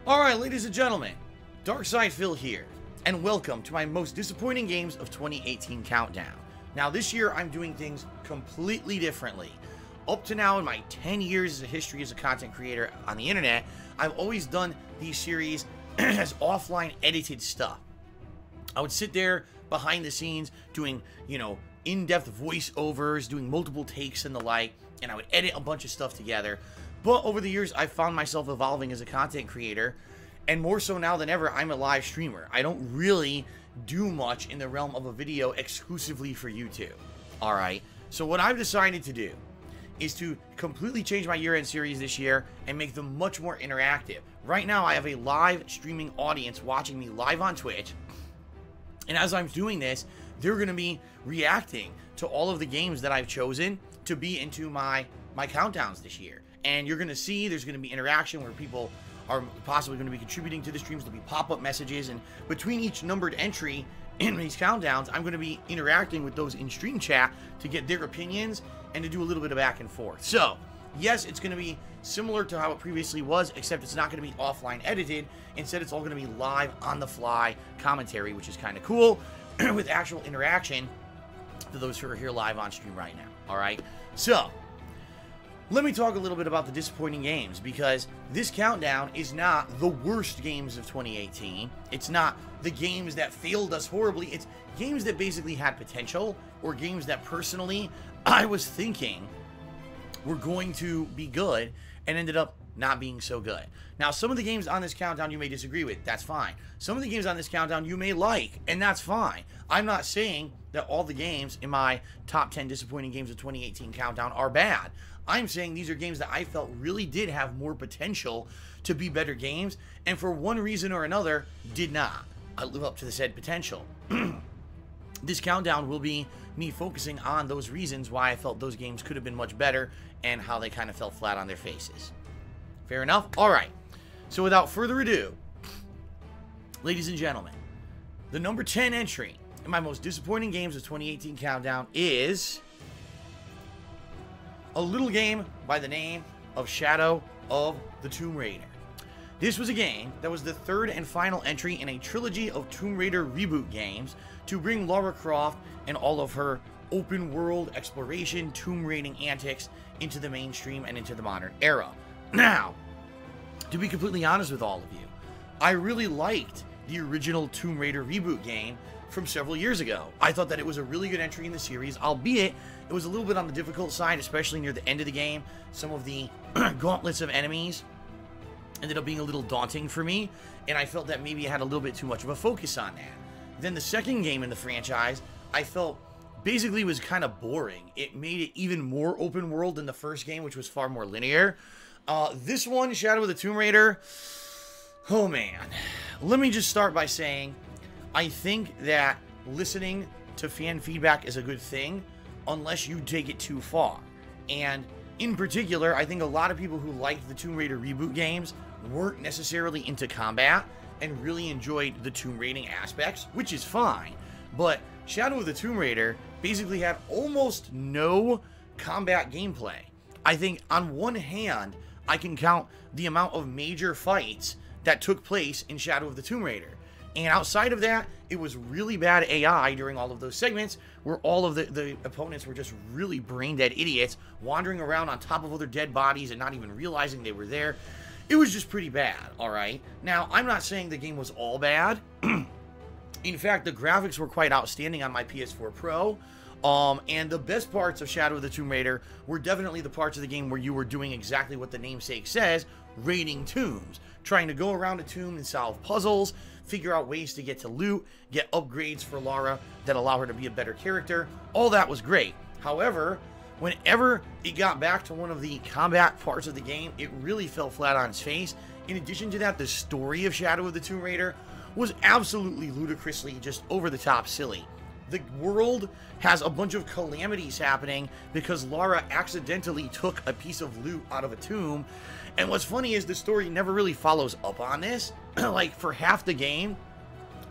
Alright, ladies and gentlemen, Darkside Phil here, and welcome to my most disappointing games of 2018 countdown. Now this year I'm doing things completely differently. Up to now in my 10 years of history as a content creator on the internet, I've always done these series as offline edited stuff. I would sit there behind the scenes doing, in-depth voiceovers, doing multiple takes and the like, and I would edit a bunch of stuff together. But over the years, I've found myself evolving as a content creator, and more so now than ever, I'm a live streamer. I don't really do much in the realm of a video exclusively for YouTube. Alright, so what I've decided to do is to completely change my year-end series this year and make them much more interactive. Right now, I have a live streaming audience watching me live on Twitch, and as I'm doing this, they're going to be reacting to all of the games that I've chosen to be into my countdowns this year. And you're going to see there's going to be interaction where people are possibly going to be contributing to the streams. There'll be pop-up messages, and between each numbered entry in these countdowns, I'm going to be interacting with those in stream chat to get their opinions and to do a little bit of back and forth. So, yes, it's going to be similar to how it previously was, except it's not going to be offline edited. Instead, it's all going to be live on-the-fly commentary, which is kind of cool, with actual interaction to those who are here live on stream right now. All right? So, let me talk a little bit about the disappointing games, because this countdown is not the worst games of 2018. It's not the games that failed us horribly. It's games that basically had potential, or games that personally I was thinking were going to be good and ended up not being so good. Now, some of the games on this countdown you may disagree with. That's fine. Some of the games on this countdown you may like, and that's fine. I'm not saying that all the games in my top 10 disappointing games of 2018 countdown are bad. I'm saying these are games that I felt really did have more potential to be better games, and for one reason or another, did not live up to the said potential. This countdown will be me focusing on those reasons why I felt those games could have been much better, and how they kind of fell flat on their faces. Fair enough? Alright. So without further ado, ladies and gentlemen, the number 10 entry in my most disappointing games of 2018 countdown is a little game by the name of Shadow of the Tomb Raider. This was a game that was the third and final entry in a trilogy of Tomb Raider reboot games to bring Lara Croft and all of her open world exploration, tomb raiding antics into the mainstream and into the modern era. Now, to be completely honest with all of you, I really liked the original Tomb Raider reboot game from several years ago. I thought that it was a really good entry in the series, albeit it was a little bit on the difficult side, especially near the end of the game. Some of the gauntlets of enemies ended up being a little daunting for me, and I felt that maybe it had a little bit too much of a focus on that. Then the second game in the franchise, I felt basically was kind of boring. It made it even more open world than the first game, which was far more linear. This one, Shadow of the Tomb Raider, oh man. Let me just start by saying, I think that listening to fan feedback is a good thing, unless you take it too far. And in particular, I think a lot of people who liked the Tomb Raider reboot games weren't necessarily into combat and really enjoyed the tomb raiding aspects, which is fine. But Shadow of the Tomb Raider basically had almost no combat gameplay. I think on one hand, I can count the amount of major fights that took place in Shadow of the Tomb Raider. And outside of that, it was really bad AI during all of those segments where all of the opponents were just really brain-dead idiots wandering around on top of other dead bodies and not even realizing they were there. It was just pretty bad, alright? Now, I'm not saying the game was all bad. In fact, the graphics were quite outstanding on my PS4 Pro. And the best parts of Shadow of the Tomb Raider were definitely the parts of the game where you were doing exactly what the namesake says, raiding tombs. Trying to go around a tomb and solve puzzles, figure out ways to get to loot, get upgrades for Lara that allow her to be a better character. All that was great. However, whenever it got back to one of the combat parts of the game, it really fell flat on its face. In addition to that, the story of Shadow of the Tomb Raider was absolutely ludicrously just over-the-top silly. The world has a bunch of calamities happening because Lara accidentally took a piece of loot out of a tomb. And what's funny is the story never really follows up on this. Like, for half the game,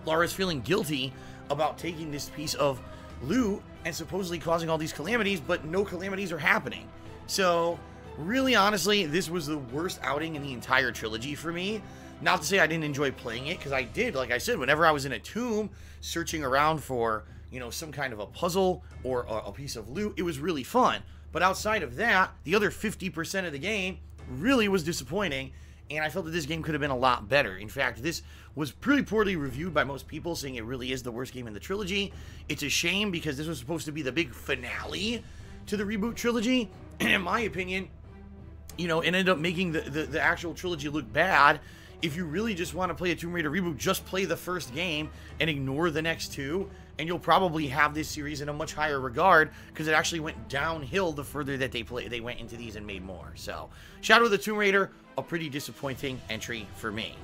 Lara's feeling guilty about taking this piece of loot and supposedly causing all these calamities, but no calamities are happening. So, really honestly, this was the worst outing in the entire trilogy for me. Not to say I didn't enjoy playing it, because I did. Like I said, whenever I was in a tomb searching around for, you know, some kind of a puzzle or a piece of loot, it was really fun. But outside of that, the other 50% of the game really was disappointing, and I felt that this game could have been a lot better. In fact, this was pretty poorly reviewed by most people, saying it really is the worst game in the trilogy. It's a shame, because this was supposed to be the big finale to the reboot trilogy, and in my opinion, you know, it ended up making the actual trilogy look bad. If you really just want to play a Tomb Raider reboot, just play the first game and ignore the next two, and you'll probably have this series in a much higher regard, because it actually went downhill the further that they went into these and made more. So, Shadow of the Tomb Raider, a pretty disappointing entry for me.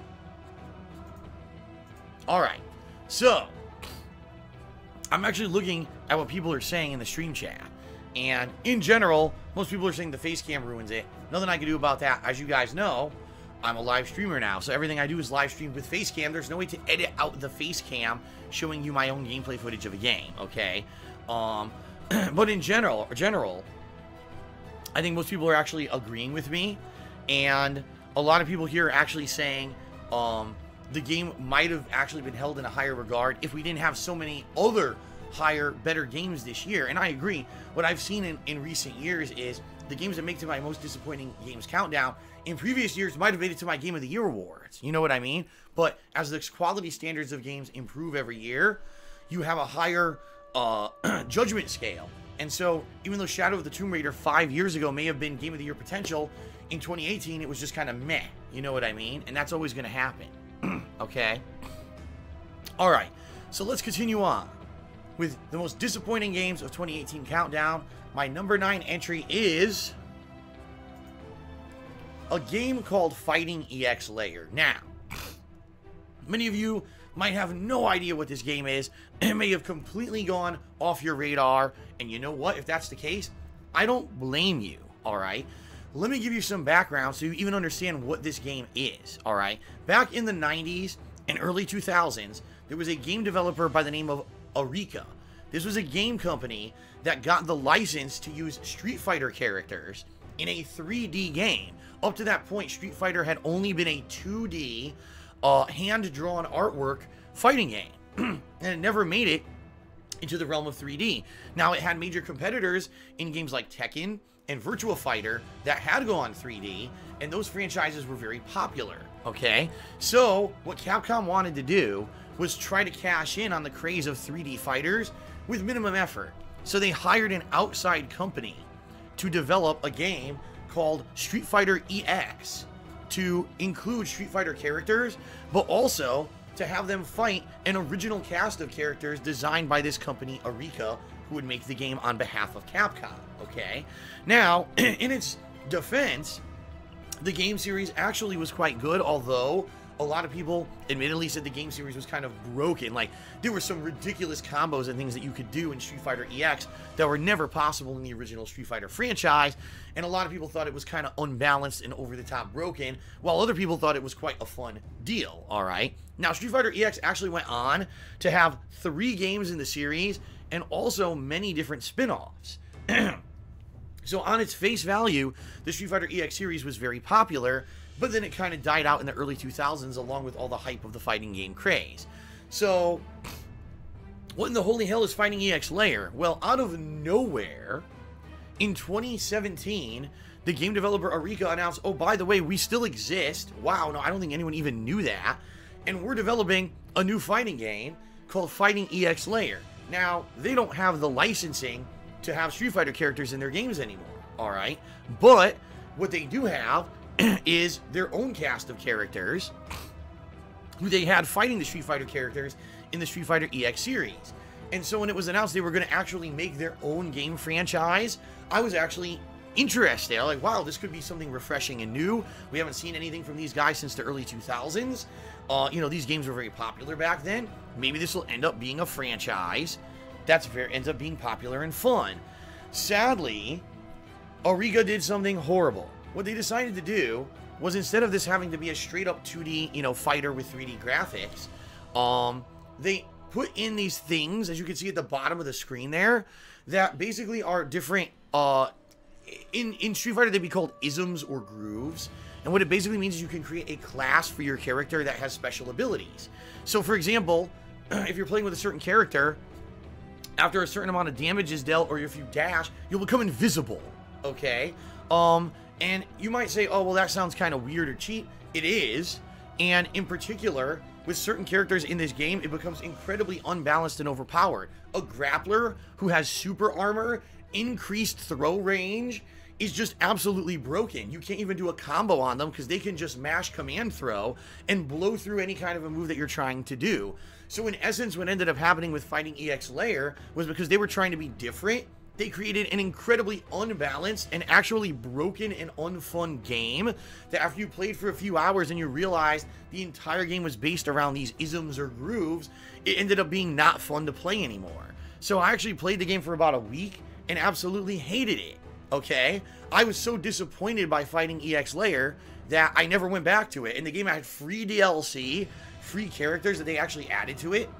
Alright, so, I'm actually looking at what people are saying in the stream chat, and in general, most people are saying the face cam ruins it. Nothing I can do about that. As you guys know, I'm a live streamer now, so everything I do is live streamed with face cam. There's no way to edit out the face cam showing you my own gameplay footage of a game, okay? But in general, I think most people are actually agreeing with me, and a lot of people here are actually saying the game might have actually been held in a higher regard if we didn't have so many other higher, better games this year. And I agree. What I've seen in recent years is the games that make to my most disappointing games countdown in previous years might have made it to my Game of the Year awards. You know what I mean? But as the quality standards of games improve every year, you have a higher judgment scale. And so, even though Shadow of the Tomb Raider 5 years ago may have been Game of the Year potential, in 2018 it was just kind of meh. You know what I mean? And that's always going to happen. Okay? Alright, so let's continue on with the most disappointing games of 2018 countdown. My number 9 entry is a game called Fighting EX Lair. Now, many of you might have no idea what this game is, and it may have completely gone off your radar, and you know what? If that's the case, I don't blame you, alright? Let me give you some background so you even understand what this game is, alright? Back in the 90s and early 2000s, there was a game developer by the name of Arika. This was a game company that got the license to use Street Fighter characters in a 3D game. Up to that point, Street Fighter had only been a 2D, hand-drawn artwork fighting game. And it never made it into the realm of 3D. Now, it had major competitors in games like Tekken and Virtua Fighter that had gone 3D, and those franchises were very popular, okay? So, what Capcom wanted to do was try to cash in on the craze of 3D fighters with minimum effort. So they hired an outside company to develop a game called Street Fighter EX to include Street Fighter characters, but also to have them fight an original cast of characters designed by this company, Arika, who would make the game on behalf of Capcom, okay? Now, in its defense, the game series actually was quite good, although a lot of people admittedly said the game series was kind of broken. Like, there were some ridiculous combos and things that you could do in Street Fighter EX that were never possible in the original Street Fighter franchise, and a lot of people thought it was kind of unbalanced and over-the-top broken, while other people thought it was quite a fun deal, alright? Now, Street Fighter EX actually went on to have 3 games in the series, and also many different spin-offs. So on its face value, the Street Fighter EX series was very popular, but then it kind of died out in the early 2000s along with all the hype of the fighting game craze. So, what in the holy hell is Fighting EX Lair? Well, out of nowhere, in 2017, the game developer Arika announced, oh, by the way, we still exist. Wow, no, I don't think anyone even knew that. And we're developing a new fighting game called Fighting EX Lair. Now, they don't have the licensing to have Street Fighter characters in their games anymore, alright? But what they do have is their own cast of characters who they had fighting the Street Fighter characters in the Street Fighter EX series. And so when it was announced they were going to actually make their own game franchise, I was actually interested. Like, wow, this could be something refreshing and new. We haven't seen anything from these guys since the early 2000s. You know, these games were very popular back then. Maybe this will end up being a franchise that's ends up being popular and fun. Sadly, Arika did something horrible. What they decided to do was, instead of this having to be a straight-up 2D, you know, fighter with 3D graphics, they put in these things, as you can see at the bottom of the screen there, that basically are different, in Street Fighter they'd be called isms or grooves, And what it basically means is you can create a class for your character that has special abilities. So, for example, if you're playing with a certain character, after a certain amount of damage is dealt, or if you dash, you'll become invisible, okay? And you might say, oh, well, that sounds kind of weird or cheap. It is. And in particular, with certain characters in this game, it becomes incredibly unbalanced and overpowered. A grappler who has super armor, increased throw range, is just absolutely broken. You can't even do a combo on them because they can just mash command throw and blow through any kind of a move that you're trying to do. So in essence, what ended up happening with fighting AX Lair was because they were trying to be different, they created an incredibly unbalanced and actually broken and unfun game that after you played for a few hours and you realized the entire game was based around these isms or grooves, it ended up being not fun to play anymore. So I actually played the game for about a week and absolutely hated it, okay? I was so disappointed by fighting EX Lair that I never went back to it. And the game had free DLC, free characters that they actually added to it.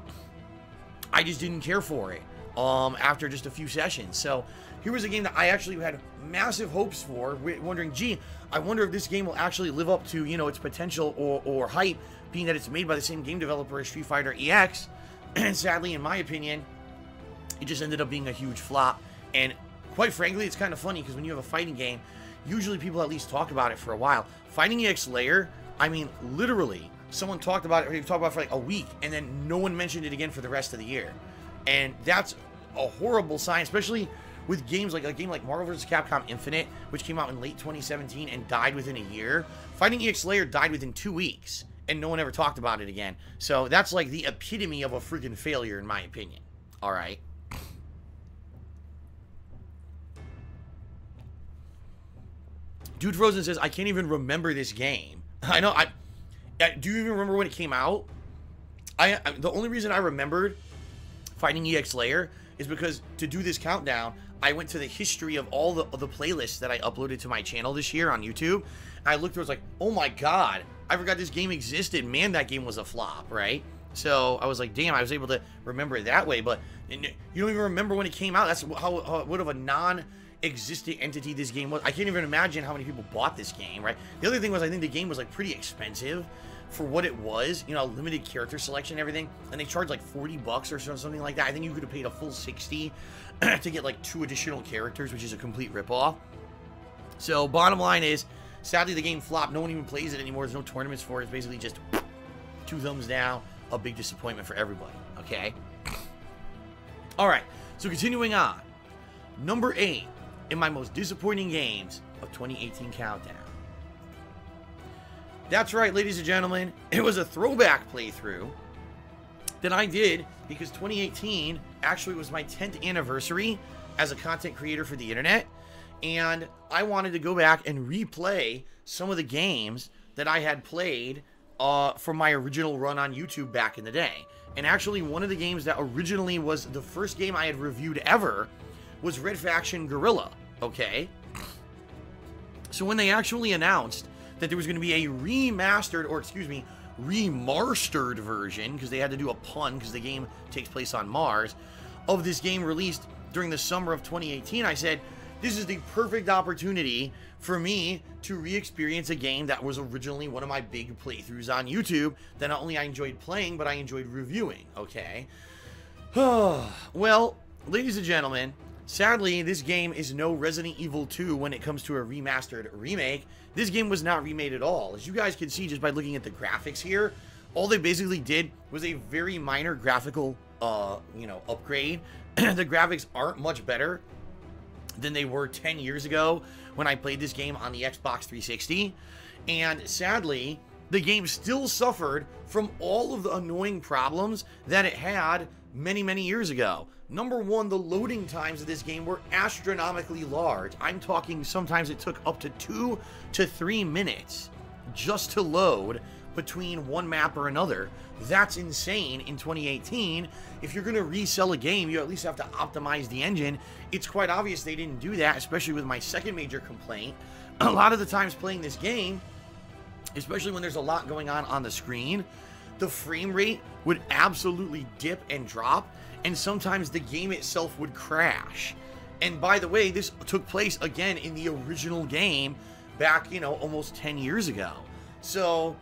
I just didn't care for it after just a few sessions. So here was a game that I actually had massive hopes for, wondering, gee, I wonder if this game will actually live up to, you know, its potential or hype, being that it's made by the same game developer as Street Fighter EX. And sadly, in my opinion, it just ended up being a huge flop. And quite frankly, it's kind of funny because when you have a fighting game, usually people at least talk about it for a while. Fighting EX Lair, I mean, literally, someone talked about it, or they talked about it for like a week, and then no one mentioned it again for the rest of the year. And that's a horrible sign, especially with games like a game like Marvel vs. Capcom Infinite, which came out in late 2017 and died within a year. Fighting EX Lair died within 2 weeks, and no one ever talked about it again. So that's like the epitome of a freaking failure, in my opinion. All right. Dude Frozen says, I can't even remember this game. I know, do you even remember when it came out? The only reason I remembered Fighting EX Lair is because to do this countdown, I went to the history of all the playlists that I uploaded to my channel this year on YouTube. And I looked through, I was like, oh my god, I forgot this game existed. Man, that game was a flop, right? So I was like, damn, I was able to remember it that way. But you don't even remember when it came out. That's how what of a non-existent entity this game was. I can't even imagine how many people bought this game, right? The other thing was, I think the game was like pretty expensive for what it was, you know, limited character selection and everything, and they charged like $40 or something like that. I think you could have paid a full $60 to get like 2 additional characters, which is a complete ripoff. So bottom line is, sadly the game flopped. No one even plays it anymore. There's no tournaments for it. It's basically just 2 thumbs down. A big disappointment for everybody, okay? All right, so continuing on. Number 8 in my most disappointing games of 2018 countdown. That's right, ladies and gentlemen. It was a throwback playthrough that I did because 2018 actually was my 10th anniversary as a content creator for the internet. And I wanted to go back and replay some of the games that I had played from my original run on YouTube back in the day. And actually, one of the games that originally was the first game I had reviewed ever was Faction Guerrilla, okay? So when they actually announced that there was going to be a remastered, or excuse me, remastered version, because they had to do a pun because the game takes place on Mars, of this game released during the summer of 2018, I said, this is the perfect opportunity for me to re-experience a game that was originally one of my big playthroughs on YouTube that not only I enjoyed playing, but I enjoyed reviewing, okay? Well, ladies and gentlemen, sadly, this game is no Resident Evil 2 when it comes to a remastered remake. This game was not remade at all. As you guys can see just by looking at the graphics here, all they basically did was a very minor graphical, upgrade. The graphics aren't much better than they were 10 years ago when I played this game on the Xbox 360. And sadly, the game still suffered from all of the annoying problems that it had many, many years ago. Number one, the loading times of this game were astronomically large. I'm talking sometimes it took up to 2 to 3 minutes just to load between one map or another. That's insane in 2018. If you're going to resell a game, you at least have to optimize the engine. It's quite obvious they didn't do that, especially with my second major complaint. A lot of the times playing this game, especially when there's a lot going on the screen, the frame rate would absolutely dip and drop, and sometimes the game itself would crash. And by the way, this took place again in the original game back, you know, almost 10 years ago. So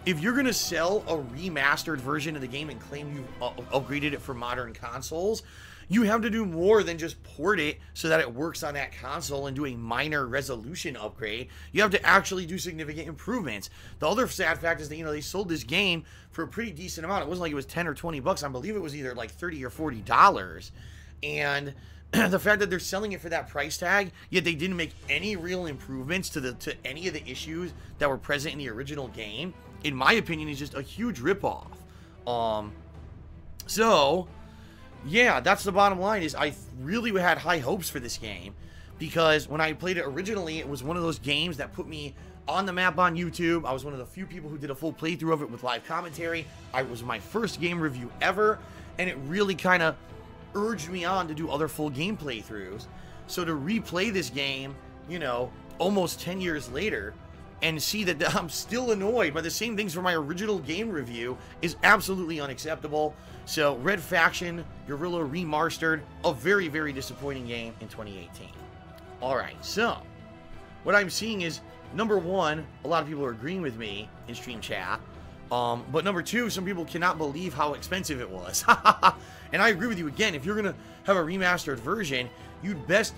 if you're going to sell a remastered version of the game and claim you've upgraded it for modern consoles, you have to do more than just port it so that it works on that console and do a minor resolution upgrade. You have to actually do significant improvements. The other sad fact is that, you know, they sold this game for a pretty decent amount. It wasn't like it was 10 or 20 bucks. I believe it was either like 30 or $40. And the fact that they're selling it for that price tag, yet they didn't make any real improvements to any of the issues that were present in the original game, in my opinion, is just a huge ripoff. So yeah, that's the bottom line. Is I really had high hopes for this game, because when I played it originally, it was one of those games that put me on the map on YouTube. I was one of the few people who did a full playthrough of it with live commentary. It was my first game review ever, and it really kind of urged me on to do other full game playthroughs. So to replay this game, you know, almost 10 years later, and see that I'm still annoyed by the same things from my original game review is absolutely unacceptable. So Red Faction Guerrilla Remastered, a very, very disappointing game in 2018. Alright, so what I'm seeing is, number one, a lot of people are agreeing with me in stream chat. But number two, some people cannot believe how expensive it was. And I agree with you. Again, if you're going to have a remastered version, you'd best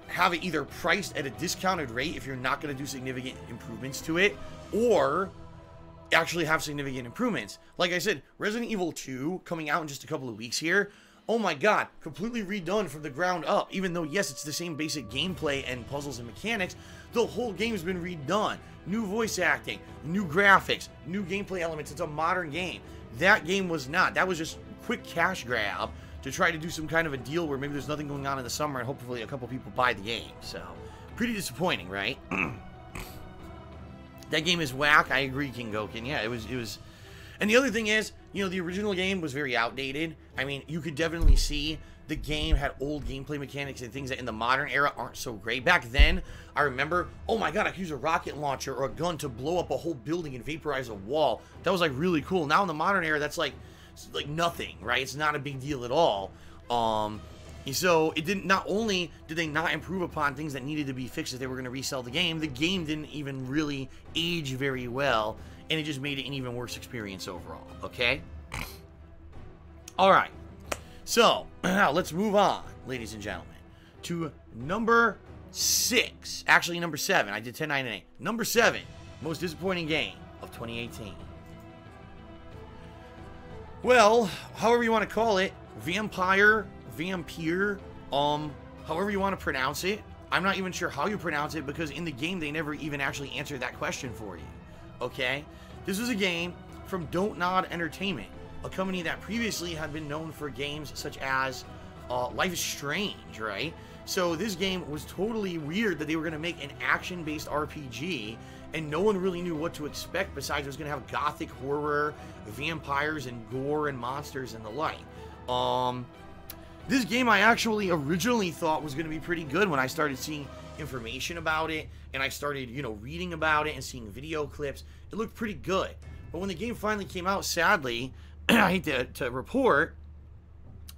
have it either priced at a discounted rate if you're not going to do significant improvements to it, or actually have significant improvements. Like I said, Resident Evil 2 coming out in just a couple of weeks here. Oh my god, completely redone from the ground up. Even though, yes, it's the same basic gameplay and puzzles and mechanics, the whole game's been redone. New voice acting, new graphics, new gameplay elements. It's a modern game. That game was not. That was just quick cash grab to try to do some kind of a deal where maybe there's nothing going on in the summer and hopefully a couple people buy the game. So, pretty disappointing, right? That game is whack. I agree, King Gokin. Yeah, it was. And the other thing is, you know, the original game was very outdated. I mean, you could definitely see the game had old gameplay mechanics and things that in the modern era aren't so great. Back then, I remember, oh my god, I could use a rocket launcher or a gun to blow up a whole building and vaporize a wall. That was like really cool. Now in the modern era, that's like nothing, right? It's not a big deal at all. So it didn't. Not only did they not improve upon things that needed to be fixed if they were going to resell the game didn't even really age very well, and it just made it an even worse experience overall. Okay. All right. So now let's move on, ladies and gentlemen, to number 6. Actually, number 7. I did 10, 9, and 8. Number 7, most disappointing game of 2018. Well, however you want to call it, vampire, however you want to pronounce it. I'm not even sure how you pronounce it, because in the game they never even actually answered that question for you. Okay? This was a game from Don't Nod Entertainment, a company that previously had been known for games such as Life is Strange, right? So this game was totally weird that they were going to make an action-based RPG, and no one really knew what to expect besides it was going to have gothic horror, vampires, and gore, and monsters, and the like. This game I actually originally thought was going to be pretty good when I started seeing information about it, and I started, you know, reading about it and seeing video clips. It looked pretty good. But when the game finally came out, sadly, I hate to report,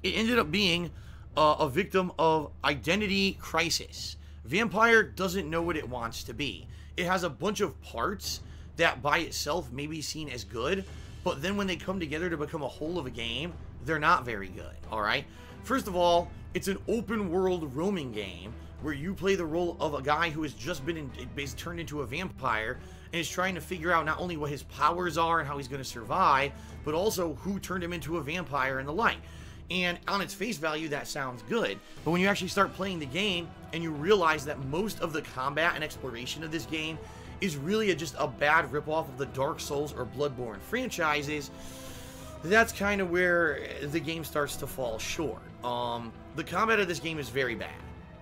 it ended up being a victim of identity crisis. Vampire doesn't know what it wants to be. It has a bunch of parts that by itself may be seen as good, but then when they come together to become a whole of a game, they're not very good, alright? First of all, it's an open world roaming game where you play the role of a guy who has just been turned into a vampire and is trying to figure out not only what his powers are and how he's going to survive, but also who turned him into a vampire and the like. And on its face value, that sounds good. But when you actually start playing the game and you realize that most of the combat and exploration of this game is really just a bad ripoff of the Dark Souls or Bloodborne franchises, that's kind of where the game starts to fall short. The combat of this game is very bad.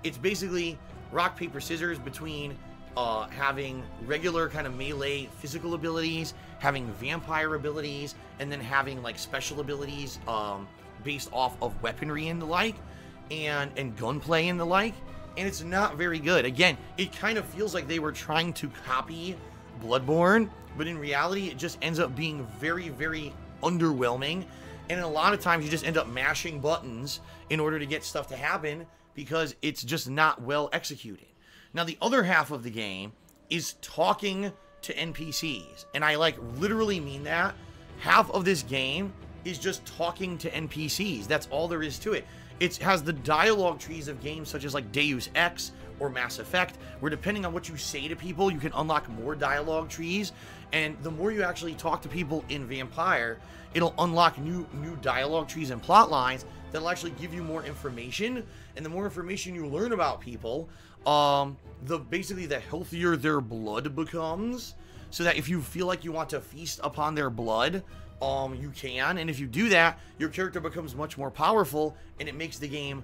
It's basically rock, paper, scissors between having regular kind of melee physical abilities, having vampire abilities, and then having like special abilities based off of weaponry and the like, and gunplay and the like, and it's not very good. Again, it kind of feels like they were trying to copy Bloodborne, but in reality, it just ends up being very, very underwhelming, and a lot of times you just end up mashing buttons in order to get stuff to happen because it's just not well executed. Now, the other half of the game is talking to NPCs. And I like literally mean that. Half of this game is just talking to NPCs. That's all there is to it. It has the dialogue trees of games such as like Deus Ex or Mass Effect, where depending on what you say to people, you can unlock more dialogue trees. And the more you actually talk to people in Vampire, it'll unlock new dialogue trees and plot lines that'll actually give you more information. And the more information you learn about people, basically the healthier their blood becomes. So that if you feel like you want to feast upon their blood, you can. And if you do that, your character becomes much more powerful, and it makes the game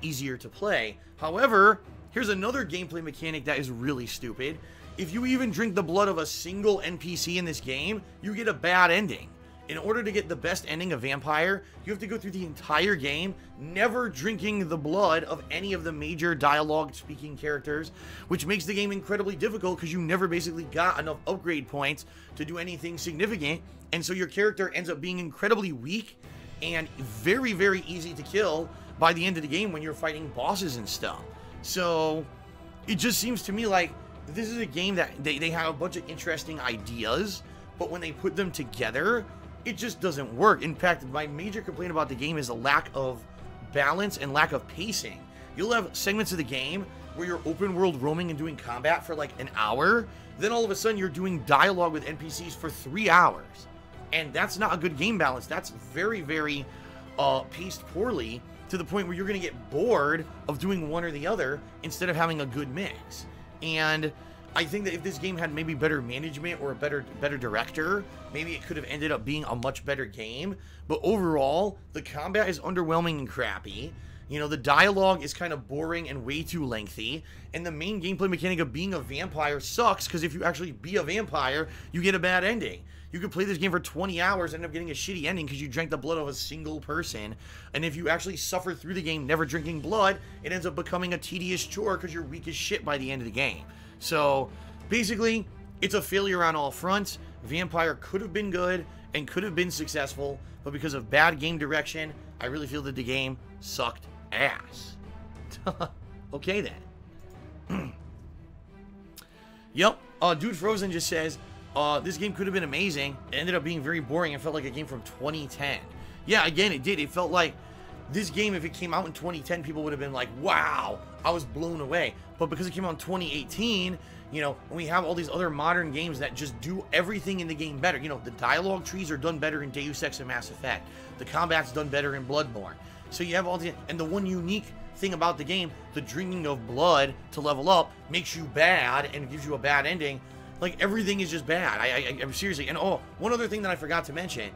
easier to play. However, here's another gameplay mechanic that is really stupid. If you even drink the blood of a single NPC in this game, you get a bad ending. In order to get the best ending of Vampire, you have to go through the entire game never drinking the blood of any of the major dialogue-speaking characters, which makes the game incredibly difficult because you never basically got enough upgrade points to do anything significant, and so your character ends up being incredibly weak and very, very easy to kill by the end of the game when you're fighting bosses and stuff. So it just seems to me like this is a game that they have a bunch of interesting ideas, but when they put them together, it just doesn't work. In fact, my major complaint about the game is a lack of balance and lack of pacing. You'll have segments of the game where you're open world roaming and doing combat for like an hour, then all of a sudden you're doing dialogue with NPCs for 3 hours. And that's not a good game balance. That's very, very paced poorly, to the point where you're going to get bored of doing one or the other instead of having a good mix. And I think that if this game had maybe better management or a better director, maybe it could have ended up being a much better game. But overall, the combat is underwhelming and crappy. You know, the dialogue is kind of boring and way too lengthy. And the main gameplay mechanic of being a vampire sucks, because if you actually be a vampire, you get a bad ending. You could play this game for 20 hours and end up getting a shitty ending because you drank the blood of a single person. And if you actually suffer through the game never drinking blood, it ends up becoming a tedious chore because you're weak as shit by the end of the game. So, basically, it's a failure on all fronts. Vampire could have been good and could have been successful, but because of bad game direction, I really feel that the game sucked ass. Okay, then. Yep, Dude Frozen just says, this game could have been amazing. It ended up being very boring and felt like a game from 2010. Yeah, again, it did. It felt like this game, if it came out in 2010, people would have been like, wow, I was blown away. But because it came out in 2018, you know, we have all these other modern games that just do everything in the game better. You know, the dialogue trees are done better in Deus Ex and Mass Effect. The combat's done better in Bloodborne. So you have all the... And the one unique thing about the game, the drinking of blood to level up, makes you bad and gives you a bad ending. Like, everything is just bad. I'm seriously... And, oh, one other thing that I forgot to mention.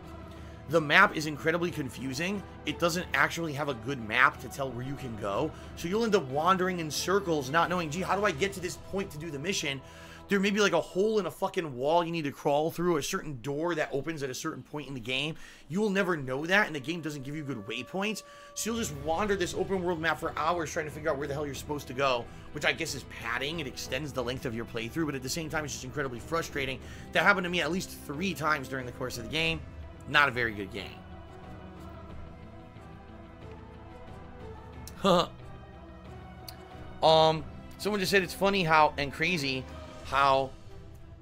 The map is incredibly confusing. It doesn't actually have a good map to tell where you can go. So you'll end up wandering in circles, not knowing, gee, how do I get to this point to do the mission? There may be like a hole in a fucking wall you need to crawl through, a certain door that opens at a certain point in the game. You will never know that, and the game doesn't give you good waypoints. So you'll just wander this open world map for hours trying to figure out where the hell you're supposed to go, which I guess is padding. It extends the length of your playthrough, but at the same time, it's just incredibly frustrating. That happened to me at least 3 times during the course of the game. Not a very good game. Someone just said it's funny how, and crazy, how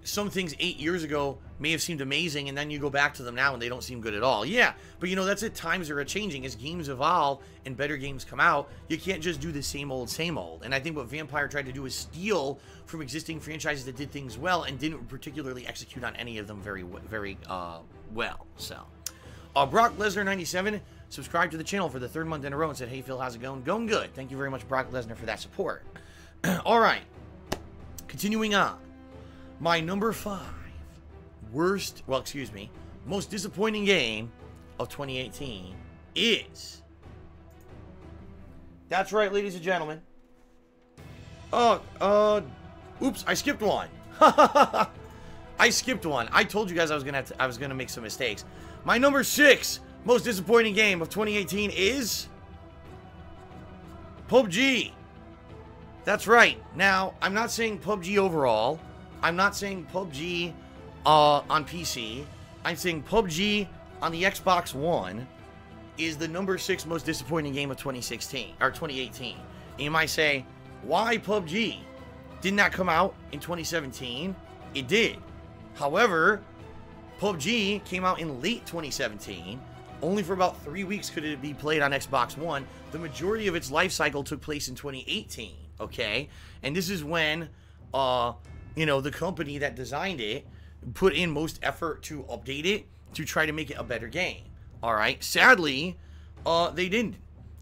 some things 8 years ago may have seemed amazing, and then you go back to them now and they don't seem good at all. Yeah, but you know, that's it. Times are changing. As games evolve and better games come out, you can't just do the same old, same old. And I think what Vampire tried to do is steal from existing franchises that did things well and didn't particularly execute on any of them very well. So, Brock Lesnar 97 subscribed to the channel for the 3rd month in a row and said, "Hey Phil, how's it going?" Going good. Thank you very much, Brock Lesnar, for that support. All right, continuing on. My number 5 most disappointing game of 2018 is... That's right, ladies and gentlemen. Oops, I skipped one. I skipped one. I told you guys I was gonna make some mistakes. My number 6 most disappointing game of 2018 is PUBG. That's right. Now, I'm not saying PUBG overall. I'm not saying PUBG on PC. I'm saying PUBG on the Xbox One is the number 6 most disappointing game of 2016 or 2018. And you might say, why PUBG? Did not come out in 2017. It did. However, PUBG came out in late 2017. Only for about 3 weeks could it be played on Xbox One. The majority of its life cycle took place in 2018, okay? And this is when, you know, the company that designed it put in most effort to update it to try to make it a better game, all right? Sadly, they didn't.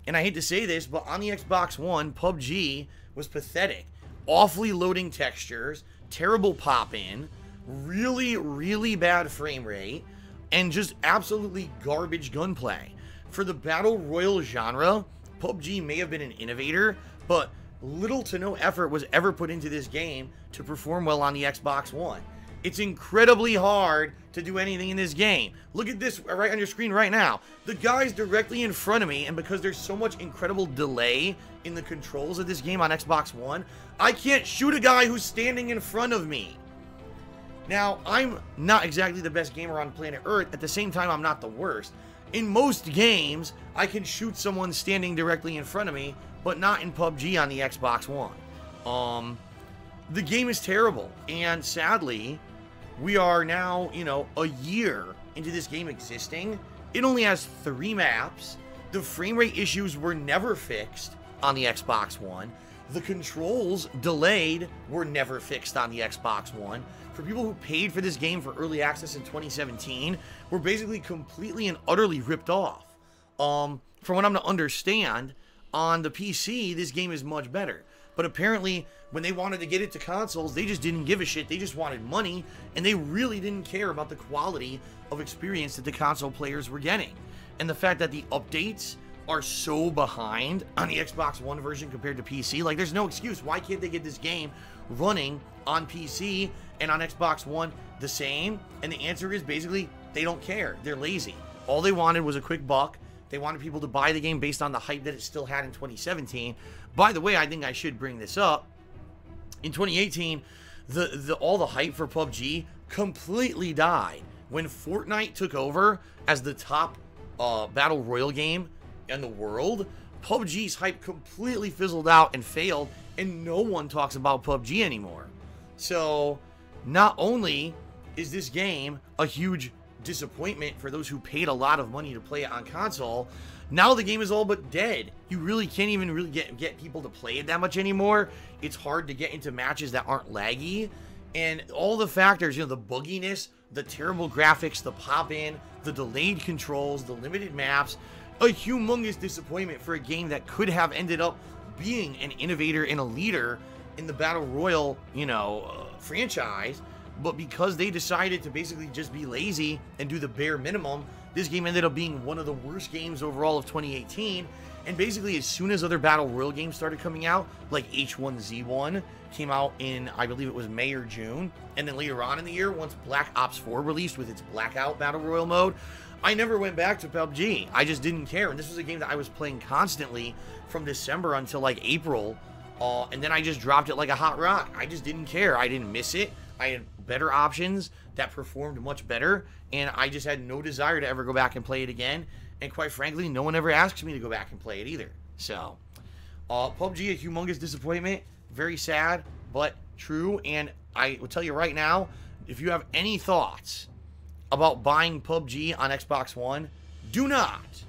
And I hate to say this, but on the Xbox One, PUBG was pathetic. Awfully loading textures, terrible pop-in, really, really bad frame rate, and just absolutely garbage gunplay. For the battle royale genre, PUBG may have been an innovator, but little to no effort was ever put into this game to perform well on the Xbox One. It's incredibly hard to do anything in this game. Look at this right on your screen right now. The guy's directly in front of me, and because there's so much incredible delay in the controls of this game on Xbox One, I can't shoot a guy who's standing in front of me. Now, I'm not exactly the best gamer on planet Earth. At the same time, I'm not the worst. In most games, I can shoot someone standing directly in front of me, but not in PUBG on the Xbox One. The game is terrible, and sadly, we are now, you know, a year into this game existing. It only has 3 maps. The frame rate issues were never fixed on the Xbox One. The controls delayed were never fixed on the Xbox One. For people who paid for this game for early access in 2017, we're basically completely and utterly ripped off. From what I'm to understand, on the PC, this game is much better. But apparently, when they wanted to get it to consoles, they just didn't give a shit. They just wanted money, and they really didn't care about the quality of experience that the console players were getting. And the fact that the updates are so behind on the Xbox One version compared to PC, like, there's no excuse. Why can't they get this game running on PC and on Xbox One the same? And the answer is basically, they don't care. They're lazy. All they wanted was a quick buck. They wanted people to buy the game based on the hype that it still had in 2017. By the way, I think I should bring this up. In 2018, all the hype for PUBG completely died when Fortnite took over as the top battle royale game in the world. PUBG's hype completely fizzled out and failed, and no one talks about PUBG anymore. So, not only is this game a huge disappointment for those who paid a lot of money to play it on console, now the game is all but dead. You really can't even really get people to play it that much anymore. It's hard to get into matches that aren't laggy, and all the factors, you know, the bugginess, the terrible graphics, the pop-in, the delayed controls, the limited maps, a humongous disappointment for a game that could have ended up being an innovator and a leader in the battle royale, you know, franchise. But because they decided to basically just be lazy and do the bare minimum, this game ended up being one of the worst games overall of 2018. And basically, as soon as other battle royale games started coming out, like H1Z1 came out in, I believe it was May or June, and then later on in the year, once Black Ops 4 released with its Blackout battle royale mode, I never went back to PUBG. I just didn't care. And this was a game that I was playing constantly from December until like April. And then I just dropped it like a hot rock. I just didn't care. I didn't miss it. I had better options that performed much better, and I just had no desire to ever go back and play it again. And quite frankly, no one ever asks me to go back and play it either. So, PUBG, a humongous disappointment. Very sad, but true. And I will tell you right now, if you have any thoughts about buying PUBG on Xbox One, do not.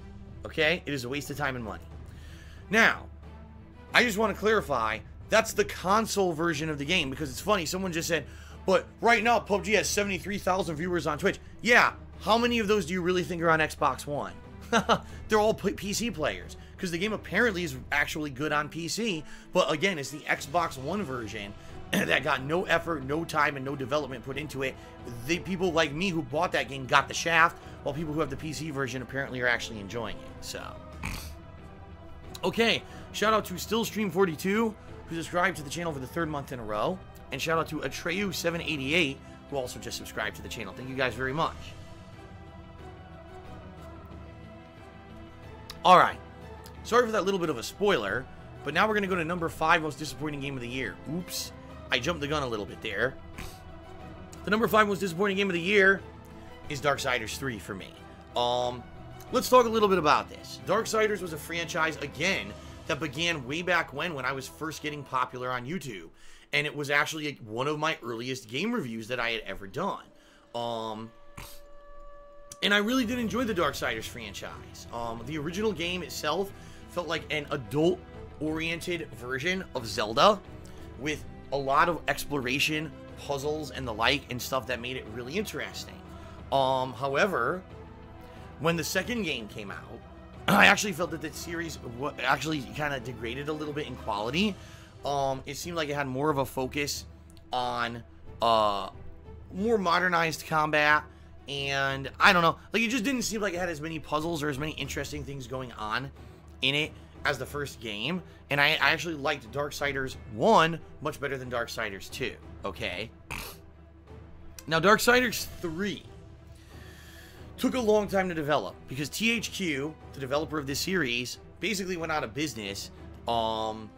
Okay? It is a waste of time and money. Now, I just want to clarify, that's the console version of the game, because it's funny, someone just said, but right now, PUBG has 73,000 viewers on Twitch. Yeah, how many of those do you really think are on Xbox One? They're all PC players, because the game apparently is actually good on PC, but again, it's the Xbox One version that got no effort, no time, and no development put into it. The people like me who bought that game got the shaft, while people who have the PC version apparently are actually enjoying it, so. Okay, shout out to StillStream42, who subscribed to the channel for the 3rd month in a row. And shout out to Atreyu788, who also just subscribed to the channel. Thank you guys very much. Alright. Sorry for that little bit of a spoiler, but now we're going to go to number 5 most disappointing game of the year. Oops. I jumped the gun a little bit there. The number 5 most disappointing game of the year is Darksiders 3 for me. Let's talk a little bit about this. Darksiders was a franchise, again, that began way back when I was first getting popular on YouTube. and it was actually like one of my earliest game reviews that I had ever done. And I really did enjoy the Darksiders franchise. The original game itself felt like an adult-oriented version of Zelda with a lot of exploration, puzzles, and the like, and stuff that made it really interesting. However, when the second game came out, I actually felt that the series actually kind of degraded a little bit in quality. It seemed like it had more of a focus on more modernized combat, and I don't know, like, it just didn't seem like it had as many puzzles or as many interesting things going on in it as the first game. And I actually liked Darksiders 1 much better than Darksiders 2, okay? Now, Darksiders 3 took a long time to develop because THQ, the developer of this series, basically went out of business, and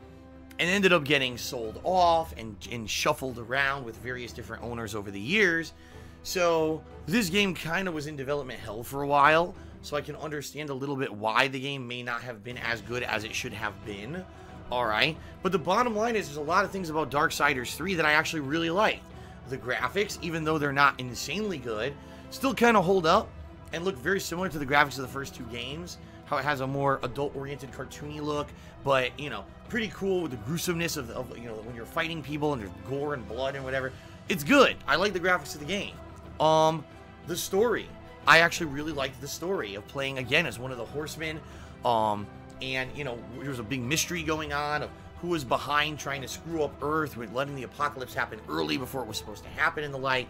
ended up getting sold off and shuffled around with various different owners over the years. So this game kind of was in development hell for a while, so I can understand a little bit why the game may not have been as good as it should have been. Alright, but the bottom line is there's a lot of things about Darksiders 3 that I actually really like. The graphics, even though they're not insanely good, still kind of hold up and look very similar to the graphics of the first two games. How it has a more adult-oriented, cartoony look, but, you know, pretty cool with the gruesomeness of you know, when you're fighting people and there's gore and blood and whatever. It's good. I like the graphics of the game. The story. I actually really liked the story of playing, again, as one of the horsemen. And, you know, there was a big mystery going on of who was behind trying to screw up Earth with letting the apocalypse happen early before it was supposed to happen and the like.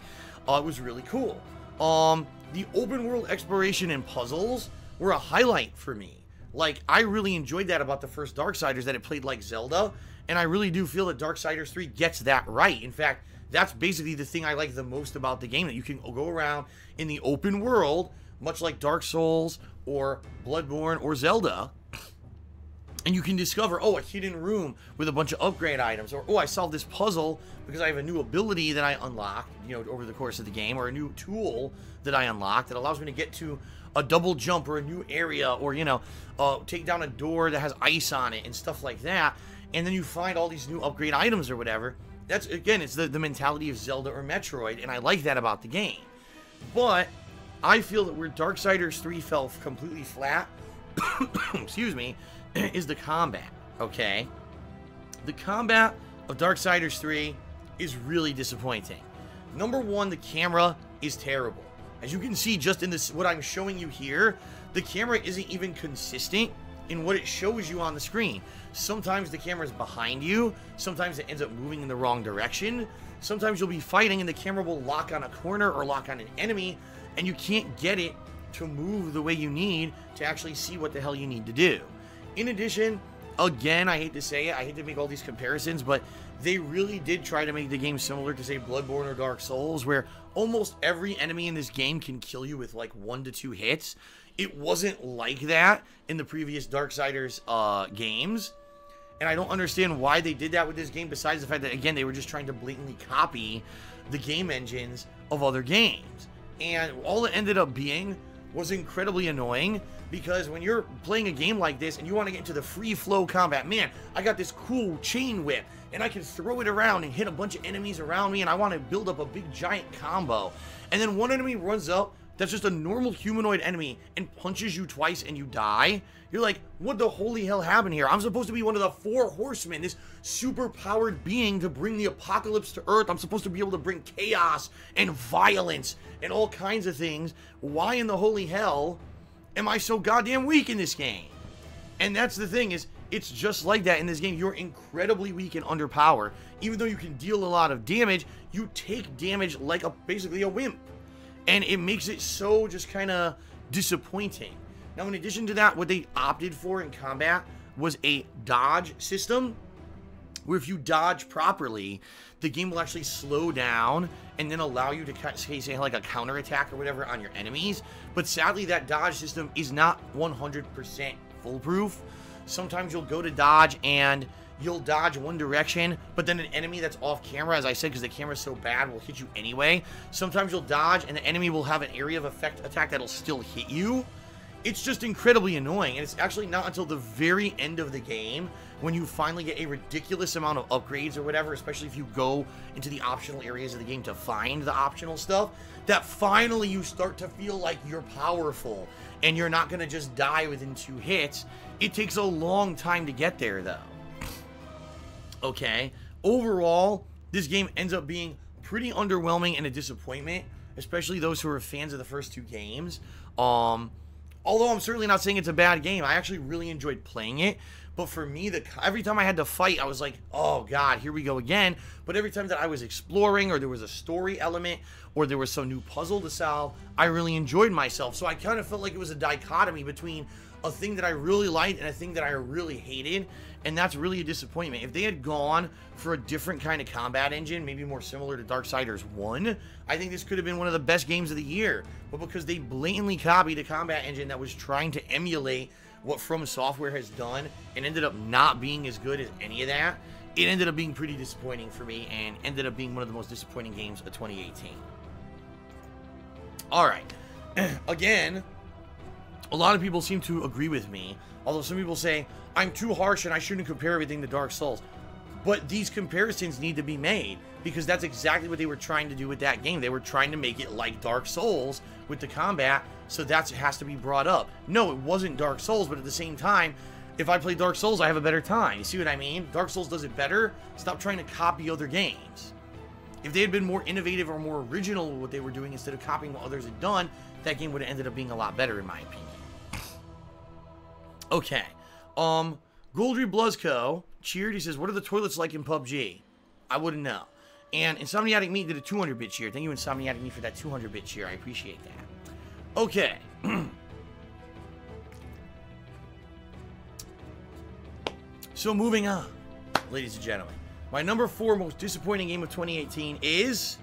It was really cool. The open world exploration and puzzles were a highlight for me. Like, I really enjoyed that about the first Darksiders, that it played like Zelda, and I really do feel that Darksiders 3 gets that right. In fact, that's basically the thing I like the most about the game, that you can go around in the open world, much like Dark Souls or Bloodborne or Zelda, and you can discover, oh, a hidden room with a bunch of upgrade items, or, oh, I solved this puzzle because I have a new ability that I unlocked, you know, over the course of the game, or a new tool that I unlocked that allows me to get to a double jump or a new area, or, you know, take down a door that has ice on it and stuff like that. And then you find all these new upgrade items or whatever. That's, again, it's the mentality of Zelda or Metroid, and I like that about the game. But I feel that where Darksiders 3 fell completely flat, excuse me, is the combat, okay? The combat of Darksiders 3 is really disappointing. Number one, the camera is terrible. As you can see just in this, what I'm showing you here, the camera isn't even consistent in what it shows you on the screen. Sometimes the camera's behind you, sometimes it ends up moving in the wrong direction, sometimes you'll be fighting and the camera will lock on a corner or lock on an enemy, and you can't get it to move the way you need to actually see what the hell you need to do. In addition, again, I hate to say it, I hate to make all these comparisons, but they really did try to make the game similar to, say, Bloodborne or Dark Souls, where almost every enemy in this game can kill you with like 1 to 2 hits. It wasn't like that in the previous Darksiders games, and I don't understand why they did that with this game, besides the fact that, again, they were just trying to blatantly copy the game engines of other games. And all it ended up being was incredibly annoying, because when you're playing a game like this and you want to get into the free flow combat, man, I got this cool chain whip and I can throw it around and hit a bunch of enemies around me, and I want to build up a big giant combo, and then one enemy runs up that's just a normal humanoid enemy and punches you twice and you die. You're like, what the holy hell happened here? I'm supposed to be one of the 4 horsemen, this super powered being to bring the apocalypse to Earth. I'm supposed to be able to bring chaos and violence and all kinds of things. Why in the holy hell am I so goddamn weak in this game? And that's the thing, is it's just like that in this game. You're incredibly weak and underpowered. Even though you can deal a lot of damage, you take damage like basically a wimp. And it makes it so just kind of disappointing. Now, in addition to that, what they opted for in combat was a dodge system, where if you dodge properly, the game will actually slow down and then allow you to, say, like a counterattack or whatever on your enemies. But sadly, that dodge system is not 100% foolproof. Sometimes you'll go to dodge and you'll dodge one direction, but then an enemy that's off camera, as I said, because the camera's so bad, will hit you anyway. Sometimes you'll dodge and the enemy will have an area of effect attack that'll still hit you. It's just incredibly annoying, and it's actually not until the very end of the game when you finally get a ridiculous amount of upgrades or whatever, especially if you go into the optional areas of the game to find the optional stuff, that finally you start to feel like you're powerful and you're not going to just die within 2 hits. It takes a long time to get there, though. Okay? Overall, this game ends up being pretty underwhelming and a disappointment, especially those who are fans of the first 2 games. Although I'm certainly not saying it's a bad game. I actually really enjoyed playing it. But for me, every time I had to fight, I was like, oh god, here we go again. But every time that I was exploring, or there was a story element, or there was some new puzzle to solve, I really enjoyed myself. So I kind of felt like it was a dichotomy between a thing that I really liked and a thing that I really hated. And that's really a disappointment. If they had gone for a different kind of combat engine, maybe more similar to Darksiders 1, I think this could have been one of the best games of the year. But because they blatantly copied a combat engine that was trying to emulate what From Software has done and ended up not being as good as any of that, it ended up being pretty disappointing for me and ended up being one of the most disappointing games of 2018. Alright. Again, a lot of people seem to agree with me, although some people say I'm too harsh and I shouldn't compare everything to Dark Souls. But these comparisons need to be made, because that's exactly what they were trying to do with that game. They were trying to make it like Dark Souls with the combat, so that has to be brought up. No, it wasn't Dark Souls, but at the same time, if I play Dark Souls, I have a better time. You see what I mean? Dark Souls does it better. Stop trying to copy other games. If they had been more innovative or more original with what they were doing instead of copying what others had done, that game would have ended up being a lot better, in my opinion. Okay. Goldry Bluzco cheered. He says, what are the toilets like in PUBG? I wouldn't know. And Insomniatic Meat did a 200-bit cheer. Thank you, Insomniatic Meat, for that 200-bit cheer. I appreciate that. Okay. So moving on, ladies and gentlemen. My number 4 most disappointing game of 2018 is...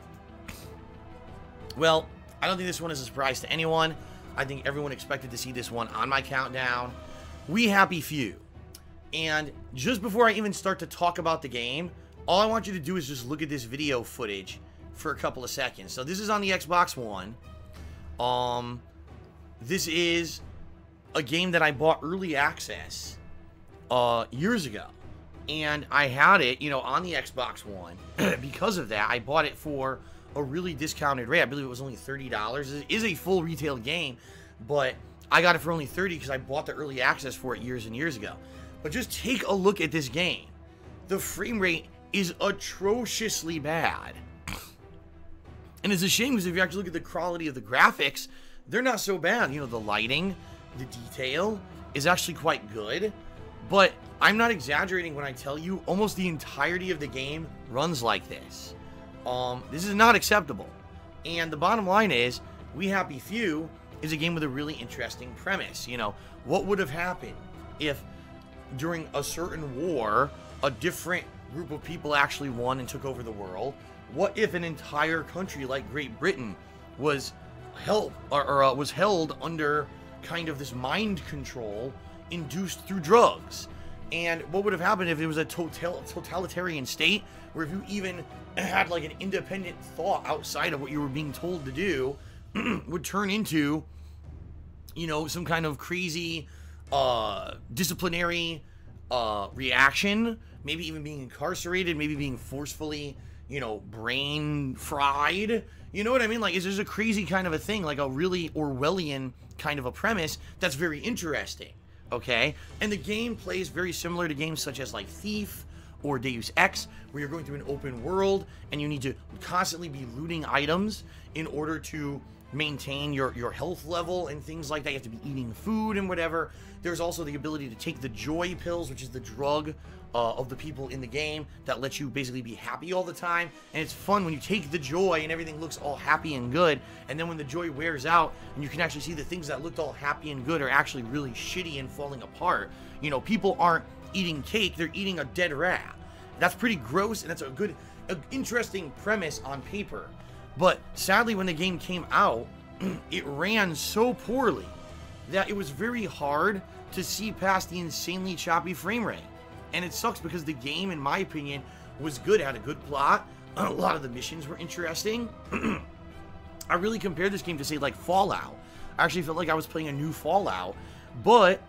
Well, I don't think this one is a surprise to anyone. I think everyone expected to see this one on my countdown. We Happy Few. And just before I even start to talk about the game, all I want you to do is just look at this video footage for a couple of seconds. So this is on the Xbox One. This is a game that I bought early access years ago. And I had it, you know, on the Xbox One. Because of that, I bought it for a really discounted rate. I believe it was only $30. It is a full retail game, but I got it for only $30 because I bought the early access for it years and years ago. But just take a look at this game. The frame rate is atrociously bad. And it's a shame, because if you actually look at the quality of the graphics, they're not so bad. You know, the lighting, the detail is actually quite good. But I'm not exaggerating when I tell you almost the entirety of the game runs like this. This is not acceptable. And the bottom line is, We Happy Few is a game with a really interesting premise. You know, what would have happened if during a certain war, a different group of people actually won and took over the world? What if an entire country like Great Britain was held was held under kind of this mind control induced through drugs? And what would have happened if it was a totalitarian state, where if you even had like an independent thought outside of what you were being told to do, would turn into, you know, some kind of crazy disciplinary reaction, maybe even being incarcerated, maybe being forcefully, you know, brain fried. You know what I mean? Like, it's just a crazy kind of a thing, like a really Orwellian kind of a premise that's very interesting. Okay? And the game plays very similar to games such as like Thief or Deus Ex, where you're going through an open world and you need to constantly be looting items in order to maintain your health level and things like that. You have to be eating food and whatever. There's also the ability to take the joy pills, which is the drug of the people in the game that lets you basically be happy all the time. And it's fun when you take the joy and everything looks all happy and good, and then when the joy wears out and you can actually see the things that looked all happy and good are actually really shitty and falling apart. You know, people aren't eating cake, they're eating a dead rat. That's pretty gross, and that's a good, interesting premise on paper. But sadly, when the game came out, it ran so poorly that it was very hard to see past the insanely choppy frame rate. And it sucks, because the game, in my opinion, was good, had a good plot. A lot of the missions were interesting. I really compared this game to, say, like Fallout. I actually felt like I was playing a new Fallout, but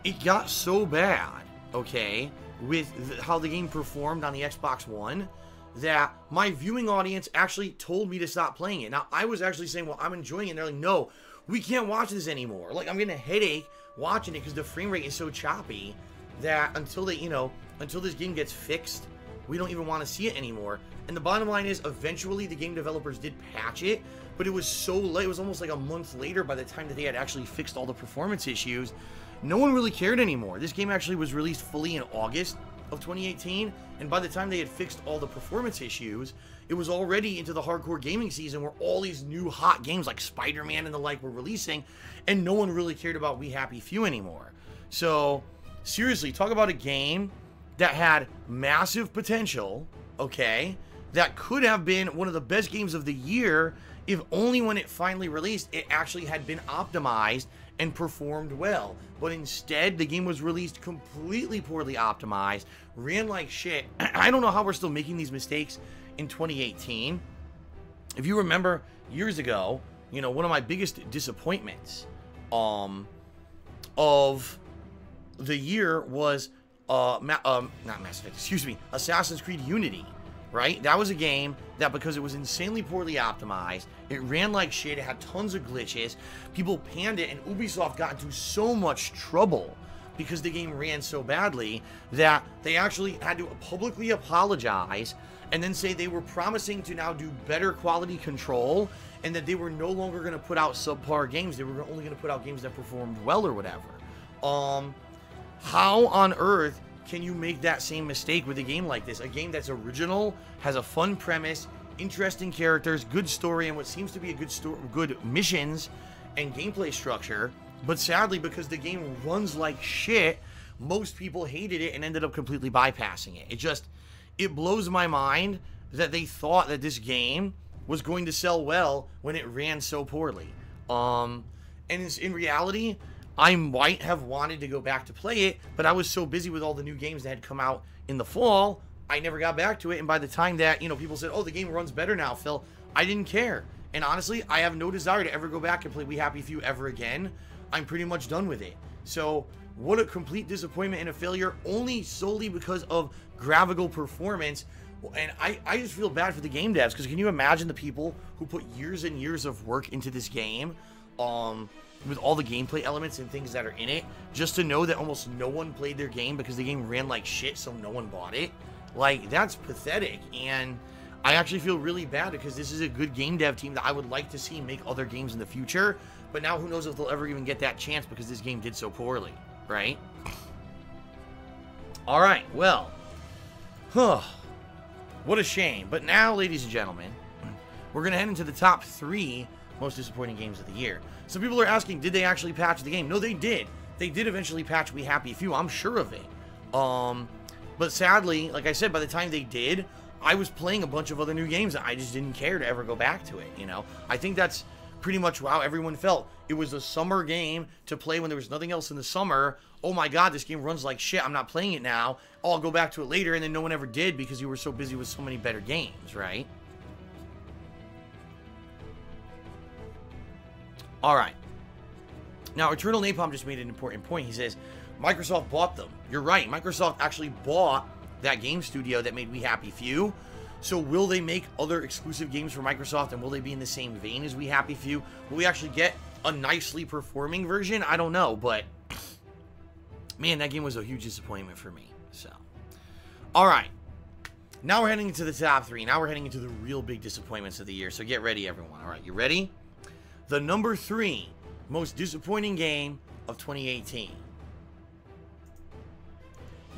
it got so bad, okay, with how the game performed on the Xbox One that my viewing audience actually told me to stop playing it. Now, I was actually saying, well, I'm enjoying it. And they're like, no, we can't watch this anymore. Like, I'm getting a headache watching it because the frame rate is so choppy that until they, until this game gets fixed, we don't even want to see it anymore. And the bottom line is, eventually the game developers did patch it, but it was so late. It was almost like a month later by the time that they had actually fixed all the performance issues. No one really cared anymore. This game actually was released fully in August of 2018, and by the time they had fixed all the performance issues, it was already into the hardcore gaming season where all these new hot games like Spider-Man and the like were releasing, and no one really cared about We Happy Few anymore. So, seriously, talk about a game that had massive potential, okay, that could have been one of the best games of the year if only when it finally released, it actually had been optimized and performed well. But instead, the game was released completely poorly optimized, ran like shit. I don't know how we're still making these mistakes in 2018. If you remember years ago, one of my biggest disappointments of the year was not Mass Effect, excuse me, Assassin's Creed Unity. Right? That was a game that, because it was insanely poorly optimized, it ran like shit, it had tons of glitches, people panned it, and Ubisoft got into so much trouble because the game ran so badly that they actually had to publicly apologize and then say they were promising to now do better quality control and that they were no longer going to put out subpar games. They were only going to put out games that performed well or whatever. How on earth can you make that same mistake with a game like this? A game that's original, has a fun premise, interesting characters, good story, and what seems to be a good missions and gameplay structure. But sadly, because the game runs like shit, most people hated it and ended up completely bypassing it. It blows my mind that they thought that this game was going to sell well when it ran so poorly. And in reality, I might have wanted to go back to play it, but I was so busy with all the new games that had come out in the fall, I never got back to it. And by the time that, people said, oh, the game runs better now, Phil, I didn't care. And honestly, I have no desire to ever go back and play We Happy Few ever again. I'm pretty much done with it. So, what a complete disappointment and a failure, only solely because of graphical performance. And I just feel bad for the game devs, because can you imagine the people who put years and years of work into this game, with all the gameplay elements and things that are in it, just to know that almost no one played their game because the game ran like shit, so no one bought it? Like, that's pathetic. And I actually feel really bad because this is a good game dev team that I would like to see make other games in the future, but now who knows if they'll ever even get that chance because this game did so poorly, right? Alright, well, what a shame. But now, ladies and gentlemen, we're going to head into the top 3 most disappointing games of the year. Some people are asking, did they actually patch the game? No, they did. They did eventually patch We Happy Few. I'm sure of it. But sadly, like I said, by the time they did, I was playing a bunch of other new games and I just didn't care to ever go back to it, I think that's pretty much how everyone felt. It was a summer game to play when there was nothing else in the summer. Oh my god, this game runs like shit. I'm not playing it now. Oh, I'll go back to it later. And then no one ever did because you were so busy with so many better games, right? Alright. Now, Eternal Napalm just made an important point. He says, Microsoft bought them. You're right. Microsoft actually bought that game studio that made We Happy Few. So will they make other exclusive games for Microsoft, and will they be in the same vein as We Happy Few? Will we actually get a nicely performing version? I don't know, but man, that game was a huge disappointment for me. So, alright. Now we're heading into the top 3. Now we're heading into the real big disappointments of the year. So get ready, everyone. Alright, you ready? The number 3 most disappointing game of 2018.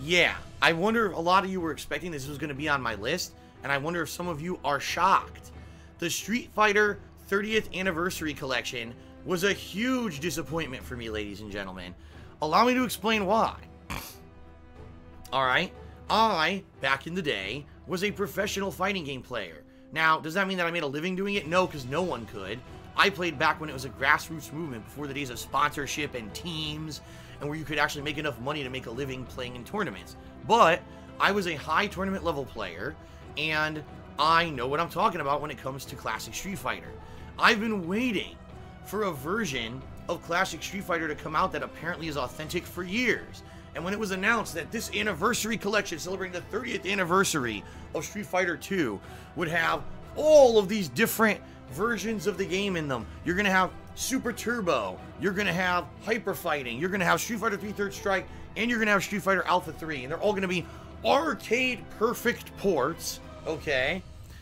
Yeah, I wonder if a lot of you were expecting this was going to be on my list, and I wonder if some of you are shocked. The Street Fighter 30th Anniversary Collection was a huge disappointment for me, ladies and gentlemen. Allow me to explain why. Alright, I, back in the day, was a professional fighting game player. Now, does that mean that I made a living doing it? No, because no one could. I played back when it was a grassroots movement, before the days of sponsorship and teams, and where you could actually make enough money to make a living playing in tournaments. But I was a high tournament level player, and I know what I'm talking about when it comes to Classic Street Fighter. I've been waiting for a version of Classic Street Fighter to come out that apparently is authentic for years. And when it was announced that this anniversary collection, celebrating the 30th anniversary of Street Fighter II, would have all of these different versions of the game in them. You're going to have Super Turbo, you're going to have Hyper Fighting, you're going to have Street Fighter 3 Third Strike, and you're going to have Street Fighter Alpha 3. And they're all going to be arcade perfect ports, okay?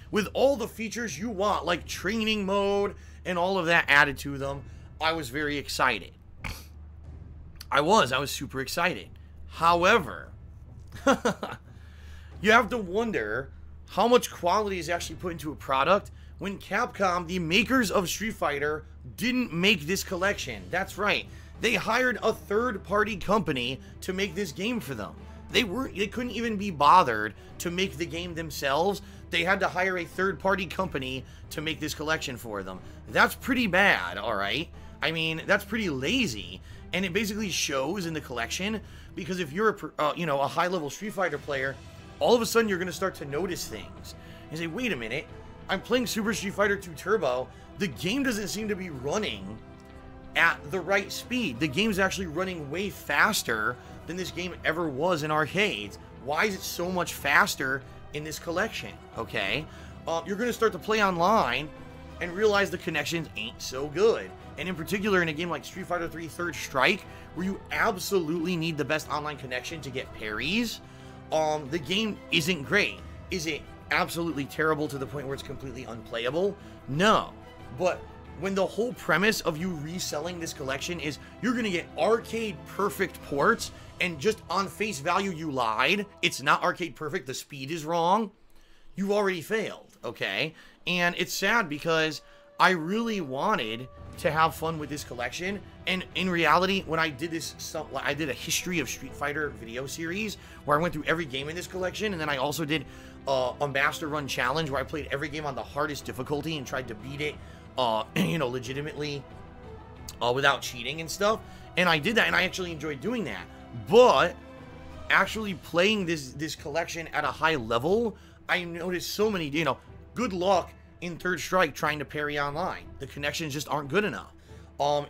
With all the features you want, like training mode and all of that added to them. I was very excited. I was super excited. However, you have to wonder how much quality is actually put into a product when Capcom, the makers of Street Fighter, didn't make this collection. That's right. They hired a third-party company to make this game for them. They couldn't even be bothered to make the game themselves. They had to hire a third-party company to make this collection for them. That's pretty bad, all right? I mean, that's pretty lazy, and it basically shows in the collection, because if you're a high-level Street Fighter player, all of a sudden you're going to start to notice things. And say, wait a minute, I'm playing Super Street Fighter 2 Turbo, the game doesn't seem to be running at the right speed. The game's actually running way faster than this game ever was in arcades. Why is it so much faster in this collection? Okay, you're going to start to play online and realize the connections ain't so good. And in particular, in a game like Street Fighter 3 Third Strike, where you absolutely need the best online connection to get parries, the game isn't great. Is it absolutely terrible to the point where it's completely unplayable? No. But when the whole premise of you reselling this collection is you're going to get arcade perfect ports, and just on face value you lied, it's not arcade perfect, the speed is wrong, you've already failed, okay? And it's sad because I really wanted to have fun with this collection, and in reality, when I did I did a history of Street Fighter video series where I went through every game in this collection, and then I also did a Master Run challenge where I played every game on the hardest difficulty and tried to beat it, legitimately, without cheating and stuff. And I did that, and I actually enjoyed doing that. But actually playing this collection at a high level, I noticed so many, good luck in Third Strike trying to parry online. The connections just aren't good enough.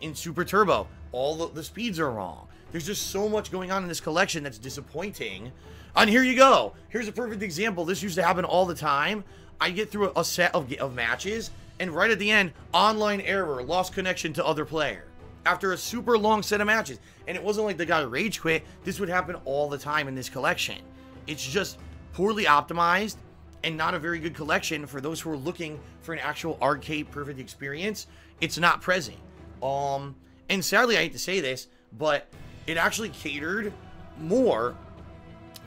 In Super Turbo, all the speeds are wrong. There's just so much going on in this collection that's disappointing. And here you go. Here's a perfect example. This used to happen all the time. I get through a set of matches, and right at the end, online error, lost connection to other player. After a super long set of matches. And it wasn't like the guy rage quit. This would happen all the time in this collection. It's just poorly optimized and not a very good collection for those who are looking for an actual arcade perfect experience. It's not present. And sadly, I hate to say this, but it actually catered more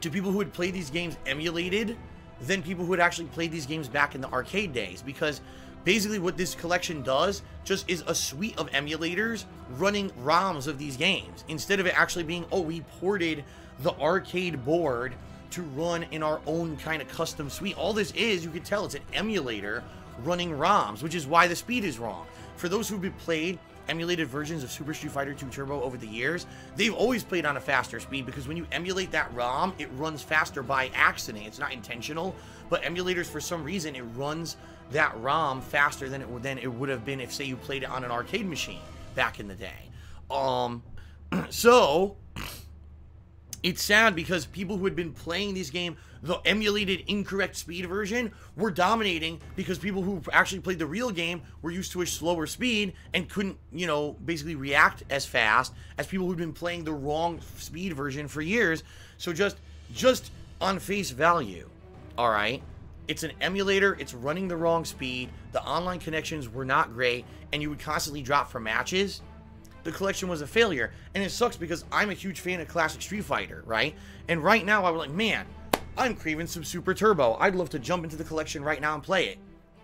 to people who had played these games emulated than people who had actually played these games back in the arcade days, because basically what this collection does just is a suite of emulators running ROMs of these games, instead of it actually being, oh, we ported the arcade board to run in our own kind of custom suite. All this is, you can tell, it's an emulator running ROMs, which is why the speed is wrong. For those who've played emulated versions of Super Street Fighter 2 Turbo over the years, they've always played on a faster speed, because when you emulate that ROM, it runs faster by accident. It's not intentional, but emulators, for some reason, it runs that ROM faster than it would have been if, say, you played it on an arcade machine back in the day. So it's sad because people who had been playing this game, the emulated incorrect speed version, were dominating, because people who actually played the real game were used to a slower speed and couldn't, basically react as fast as people who'd been playing the wrong speed version for years. So just on face value, all right, it's an emulator, it's running the wrong speed, the online connections were not great, and you would constantly drop from matches. The collection was a failure, and it sucks because I'm a huge fan of classic Street Fighter, right? And right now I was like, man, I'm craving some Super Turbo. I'd love to jump into the collection right now and play it.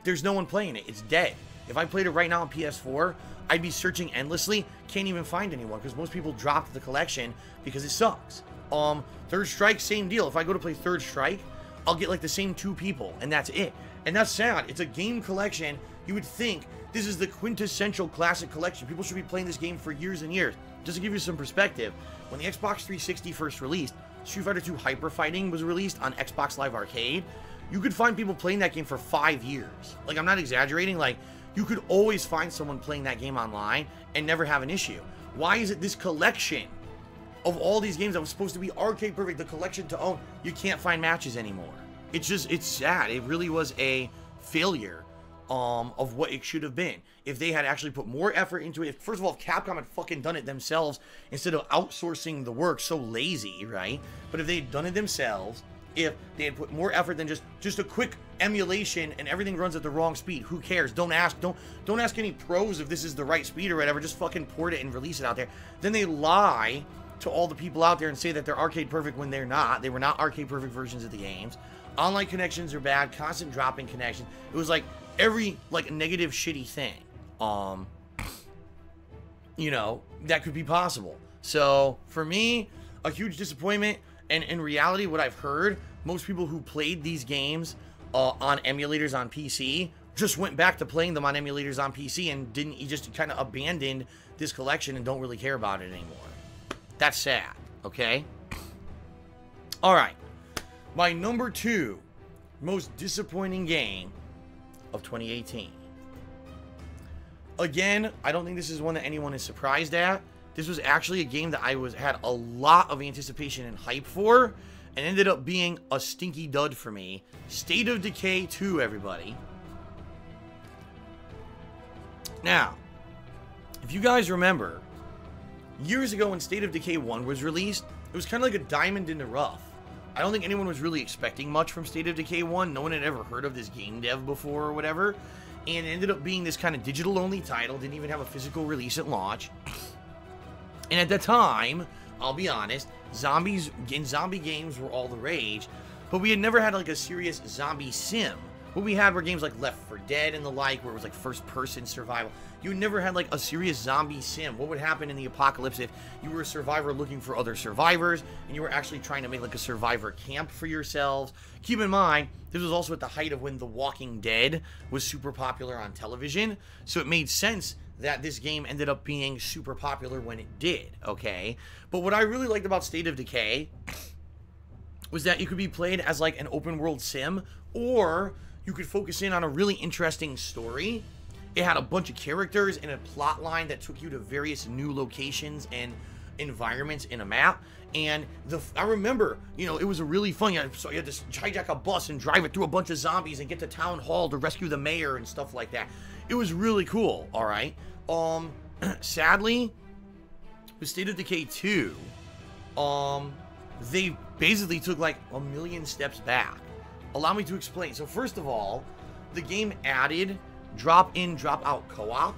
There's no one playing it. It's dead. If I played it right now on PS4, I'd be searching endlessly. Can't even find anyone, because most people dropped the collection because it sucks. Third Strike, same deal. If I go to play Third Strike, I'll get like the same 2 people, and that's it. And that's sad. It's a game collection. You would think this is the quintessential classic collection. People should be playing this game for years and years. Just to give you some perspective, when the Xbox 360 first released, Street Fighter 2 Hyper Fighting was released on Xbox Live Arcade. You could find people playing that game for 5 years. Like, I'm not exaggerating. Like, you could always find someone playing that game online and never have an issue. Why is it this collection of all these games that was supposed to be arcade perfect, the collection to own, you can't find matches anymore. It's sad. It really was a failure of what it should have been. If they had actually put more effort into it, first of all, if Capcom had fucking done it themselves instead of outsourcing the work, so lazy, right? But if they had done it themselves, if they had put more effort than just a quick emulation and everything runs at the wrong speed, who cares? Don't ask any pros if this is the right speed or whatever. Just fucking port it and release it out there. Then they lie to all the people out there and say that they're arcade perfect when they're not. They were not arcade perfect versions of the games. Online connections are bad, constant dropping connections. It was like every like negative shitty thing you know, that could be possible. So for me, a huge disappointment. And in reality, what I've heard, most people who played these games on emulators on PC just went back to playing them on emulators on PC and you just kind of abandoned this collection and don't really care about it anymore. That's sad, okay? All right. My number 2 most disappointing game of 2018. Again, I don't think this is one that anyone is surprised at. This was actually a game that I had a lot of anticipation and hype for, and ended up being a stinky dud for me. State of Decay 2, everybody. Now, if you guys remember, years ago when State of Decay 1 was released, it was kind of like a diamond in the rough. I don't think anyone was really expecting much from State of Decay 1. No one had ever heard of this game dev before or whatever. And it ended up being this kind of digital-only title. Didn't even have a physical release at launch. And at the time, I'll be honest, zombie games were all the rage. But we had never had like a serious zombie sim. What we had were games like Left 4 Dead and the like, where it was like first-person survival. You never had like a serious zombie sim. What would happen in the apocalypse if you were a survivor looking for other survivors and you were actually trying to make like a survivor camp for yourselves? Keep in mind, this was also at the height of when The Walking Dead was super popular on television, so it made sense that this game ended up being super popular when it did, okay? But what I really liked about State of Decay was that you could be played as like an open world sim, or you could focus in on a really interesting story. It had a bunch of characters and a plot line that took you to various new locations and environments in a map. And I remember, you know, it was a really fun. So you had to hijack a bus and drive it through a bunch of zombies and get to town hall to rescue the mayor and stuff like that. It was really cool. All right. Sadly, with State of Decay 2, they basically took like a million steps back. Allow me to explain. So first of all, the game added drop in, drop out co-op,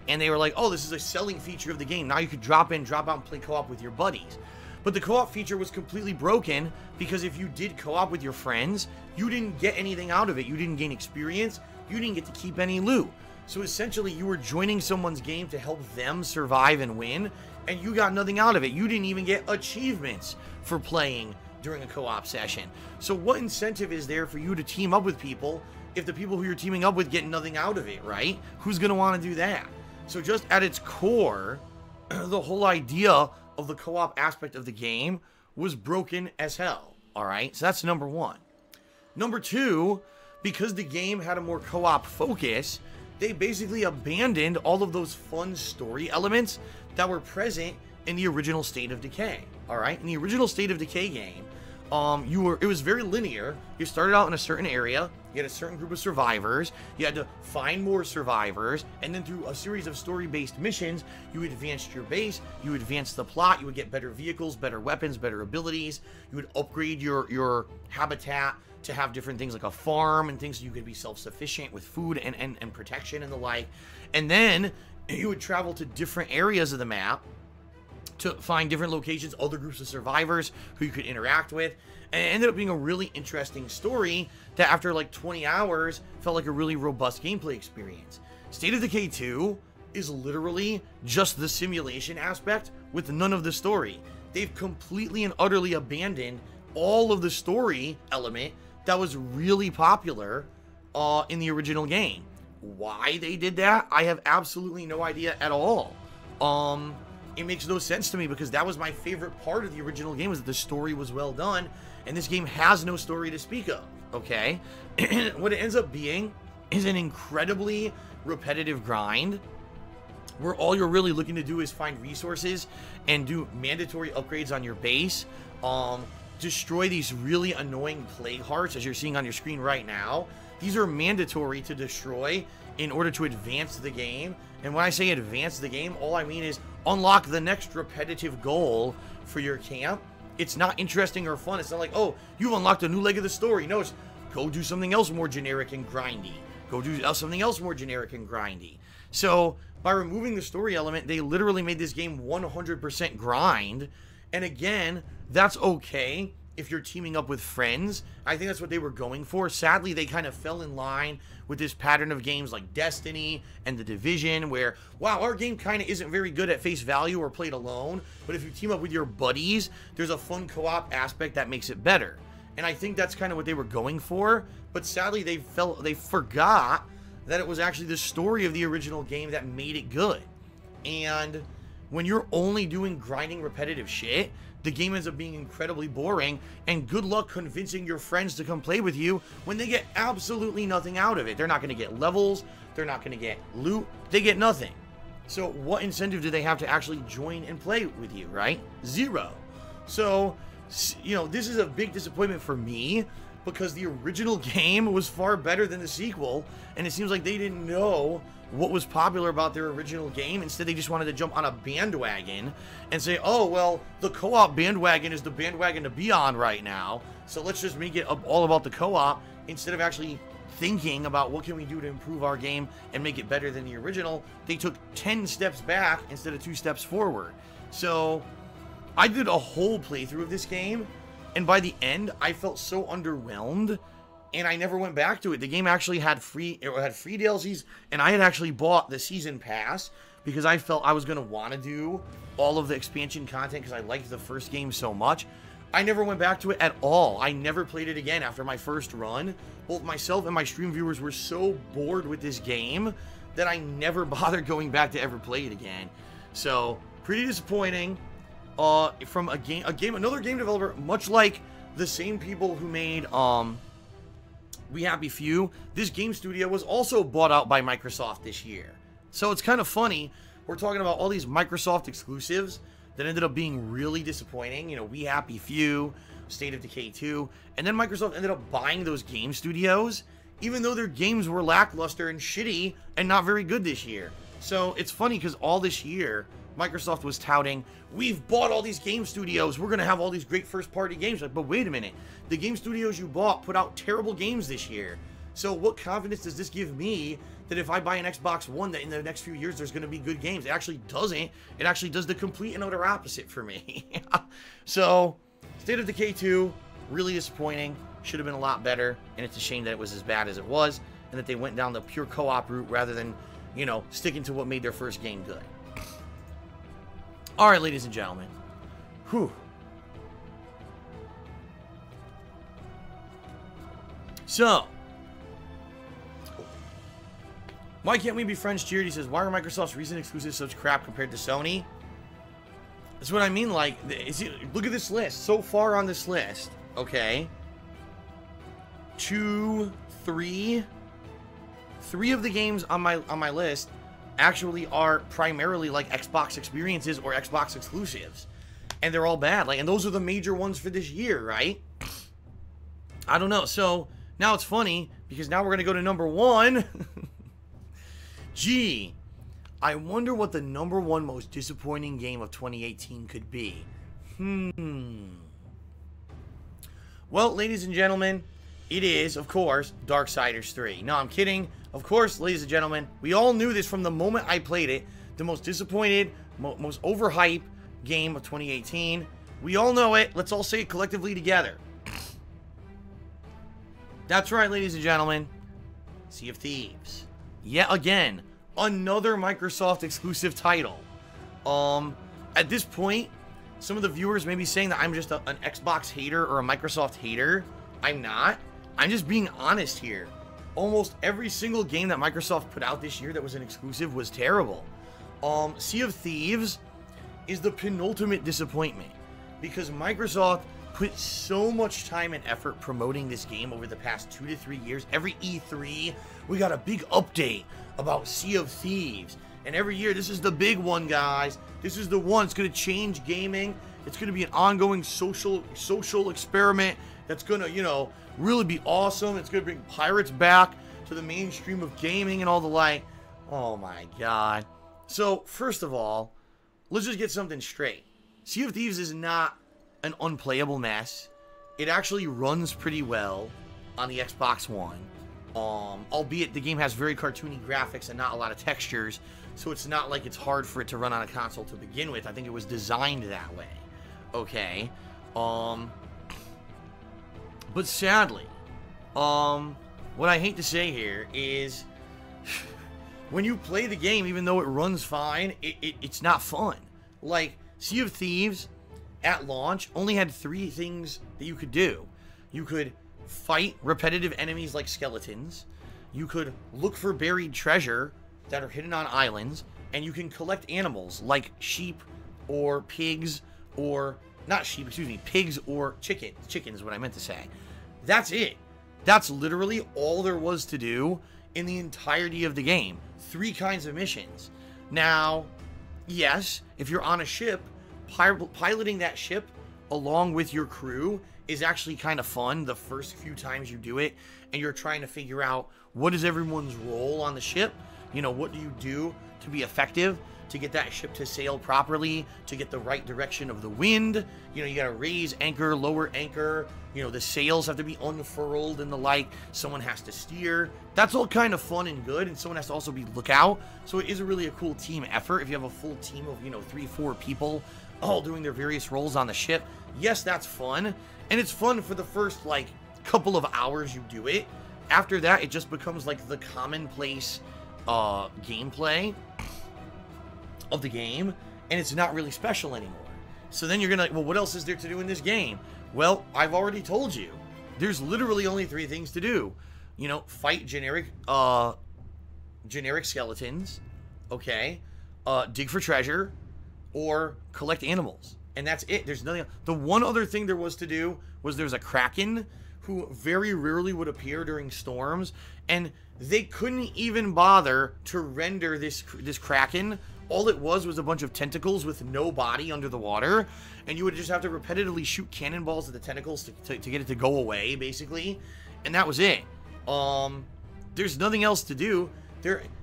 and they were like, oh, this is a selling feature of the game. Now you could drop in, drop out and play co-op with your buddies. But the co-op feature was completely broken, because if you did co-op with your friends, you didn't get anything out of it. You didn't gain experience. You didn't get to keep any loot. So essentially, you were joining someone's game to help them survive and win, and you got nothing out of it. You didn't even get achievements for playing during a co-op session. So what incentive is there for you to team up with people if the people who you're teaming up with get nothing out of it, right? Who's going to want to do that? So just at its core, the whole idea of the co-op aspect of the game was broken as hell, all right? So that's number 1. Number 2, because the game had a more co-op focus, they basically abandoned all of those fun story elements that were present in the original State of Decay, all right? In the original State of Decay game, it was very linear. You started out in a certain area, you had a certain group of survivors, you had to find more survivors, and then through a series of story-based missions, you advanced your base, you advanced the plot, you would get better vehicles, better weapons, better abilities, you would upgrade your habitat to have different things like a farm and things so you could be self-sufficient with food and protection and the like. And then you would travel to different areas of the map to find different locations, other groups of survivors who you could interact with. And it ended up being a really interesting story that after like 20 hours felt like a really robust gameplay experience. State of Decay 2 is literally just the simulation aspect with none of the story. They've completely and utterly abandoned all of the story element that was really popular in the original game. Why they did that, I have absolutely no idea at all. It makes no sense to me, because that was my favorite part of the original game, was that the story was well done, and this game has no story to speak of, okay? And what it ends up being is an incredibly repetitive grind where all you're really looking to do is find resources and do mandatory upgrades on your base, destroy these really annoying plague hearts, as you're seeing on your screen right now. These are mandatory to destroy in order to advance the game. And when I say advance the game, all I mean is unlock the next repetitive goal for your camp. It's not interesting or fun. It's not like, oh, you've unlocked a new leg of the story. No, it's go do something else more generic and grindy. Go do something else more generic and grindy. So by removing the story element, they literally made this game 100% grind. And again, that's okay if you're teaming up with friends. I think that's what they were going for. Sadly, they kind of fell in line with this pattern of games like Destiny and The Division, where, wow, our game kind of isn't very good at face value or played alone, but if you team up with your buddies, there's a fun co-op aspect that makes it better. And I think that's kind of what they were going for, but sadly, they forgot that it was actually the story of the original game that made it good. And when you're only doing grinding repetitive shit, the game ends up being incredibly boring, and good luck convincing your friends to come play with you when they get absolutely nothing out of it. They're not going to get levels, they're not going to get loot, they get nothing. So what incentive do they have to actually join and play with you, right? Zero. So, you know, this is a big disappointment for me, because the original game was far better than the sequel, and it seems like they didn't know what was popular about their original game. Instead, they just wanted to jump on a bandwagon and say, oh, well, the co-op bandwagon is the bandwagon to be on right now, so let's just make it all about the co-op, instead of actually thinking about what can we do to improve our game and make it better than the original. They took 10 steps back instead of 2 steps forward. So I did a whole playthrough of this game, and by the end, I felt so underwhelmed, and I never went back to it. The game actually had free DLCs, and I had actually bought the season pass because I felt I was going to want to do all of the expansion content because I liked the first game so much. I never went back to it at all. I never played it again after my first run. Both myself and my stream viewers were so bored with this game that I never bothered going back to ever play it again. So, pretty disappointing. From another game developer, much like the same people who made We Happy Few, this game studio was also bought out by Microsoft this year. So it's kind of funny, we're talking about all these Microsoft exclusives that ended up being really disappointing. You know, We Happy Few, State of Decay 2, and then Microsoft ended up buying those game studios, even though their games were lackluster and shitty and not very good this year. So it's funny because all this year, Microsoft was touting, we've bought all these game studios, we're going to have all these great first-party games. Like, but wait a minute, the game studios you bought put out terrible games this year. So what confidence does this give me that if I buy an Xbox One, that in the next few years there's going to be good games? It actually doesn't. It actually does the complete and utter opposite for me. So, State of Decay 2, really disappointing. Should have been a lot better, and it's a shame that it was as bad as it was, and that they went down the pure co-op route rather than, you know, sticking to what made their first game good. Alright, ladies and gentlemen. Whew. So, why can't we be friends? Cheered. He says, why are Microsoft's recent exclusives such crap compared to Sony? That's what I mean. Like, look at this list. So far on this list, okay, 2, 3 of the games on my list actually are primarily like Xbox experiences or Xbox exclusives, and they're all bad. Like, and those are the major ones for this year, right? I don't know. So now it's funny because now we're gonna go to number 1. Gee, I wonder what the number 1 most disappointing game of 2018 could be. Well, ladies and gentlemen, it is, of course, Darksiders 3. No, I'm kidding. Of course, ladies and gentlemen, we all knew this from the moment I played it. The most disappointed, most overhyped game of 2018. We all know it. Let's all say it collectively together. That's right, ladies and gentlemen. Sea of Thieves. Yet again, another Microsoft exclusive title. At this point, some of the viewers may be saying that I'm just an Xbox hater or a Microsoft hater. I'm not. I'm just being honest here. Almost every single game that Microsoft put out this year that was an exclusive was terrible. Sea of Thieves is the penultimate disappointment because Microsoft put so much time and effort promoting this game over the past 2 to 3 years. Every E3, we got a big update about Sea of Thieves. And every year, this is the big one, guys. This is the one. It's going to change gaming. It's going to be an ongoing social experiment that's going to, you know, really be awesome. It's going to bring pirates back to the mainstream of gaming and all the like. Oh, my God. So, first of all, let's just get something straight. Sea of Thieves is not an unplayable mess. It actually runs pretty well on the Xbox One. Albeit the game has very cartoony graphics and not a lot of textures, so it's not like it's hard for it to run on a console to begin with. I think it was designed that way. Okay. But sadly, what I hate to say here is when you play the game, even though it runs fine, it's not fun. Like, Sea of Thieves at launch only had 3 things that you could do. You could fight repetitive enemies like skeletons. You could look for buried treasure that are hidden on islands. And you can collect animals like sheep or pigs or... Not sheep, excuse me. Pigs or chickens. Chickens is what I meant to say. That's it. That's literally all there was to do in the entirety of the game. 3 kinds of missions. Now, yes, if you're on a ship, piloting that ship along with your crew is actually kind of fun the first few times you do it, and you're trying to figure out what is everyone's role on the ship. You know, what do you do to be effective, to get that ship to sail properly, to get the right direction of the wind. You know, you gotta raise anchor, lower anchor, you know, the sails have to be unfurled and the like. Someone has to steer. That's all kind of fun and good, and someone has to also be lookout. So it is really a cool team effort if you have a full team of, you know, 3-4 people all doing their various roles on the ship. Yes, that's fun, and it's fun for the first, like, couple of hours you do it. After that, it just becomes, like, the commonplace gameplay of the game, and it's not really special anymore. So then you're gonna, well, what else is there to do in this game? Well, I've already told you. There's literally only 3 things to do. You know, fight generic skeletons, okay? Dig for treasure, or collect animals. And that's it. There's nothing else. The one other thing there was to do was there's a kraken who very rarely would appear during storms, and they couldn't even bother to render this kraken. All it was a bunch of tentacles with no body under the water, and you would just have to repetitively shoot cannonballs at the tentacles to get it to go away, basically, and that was it. There's nothing else to do.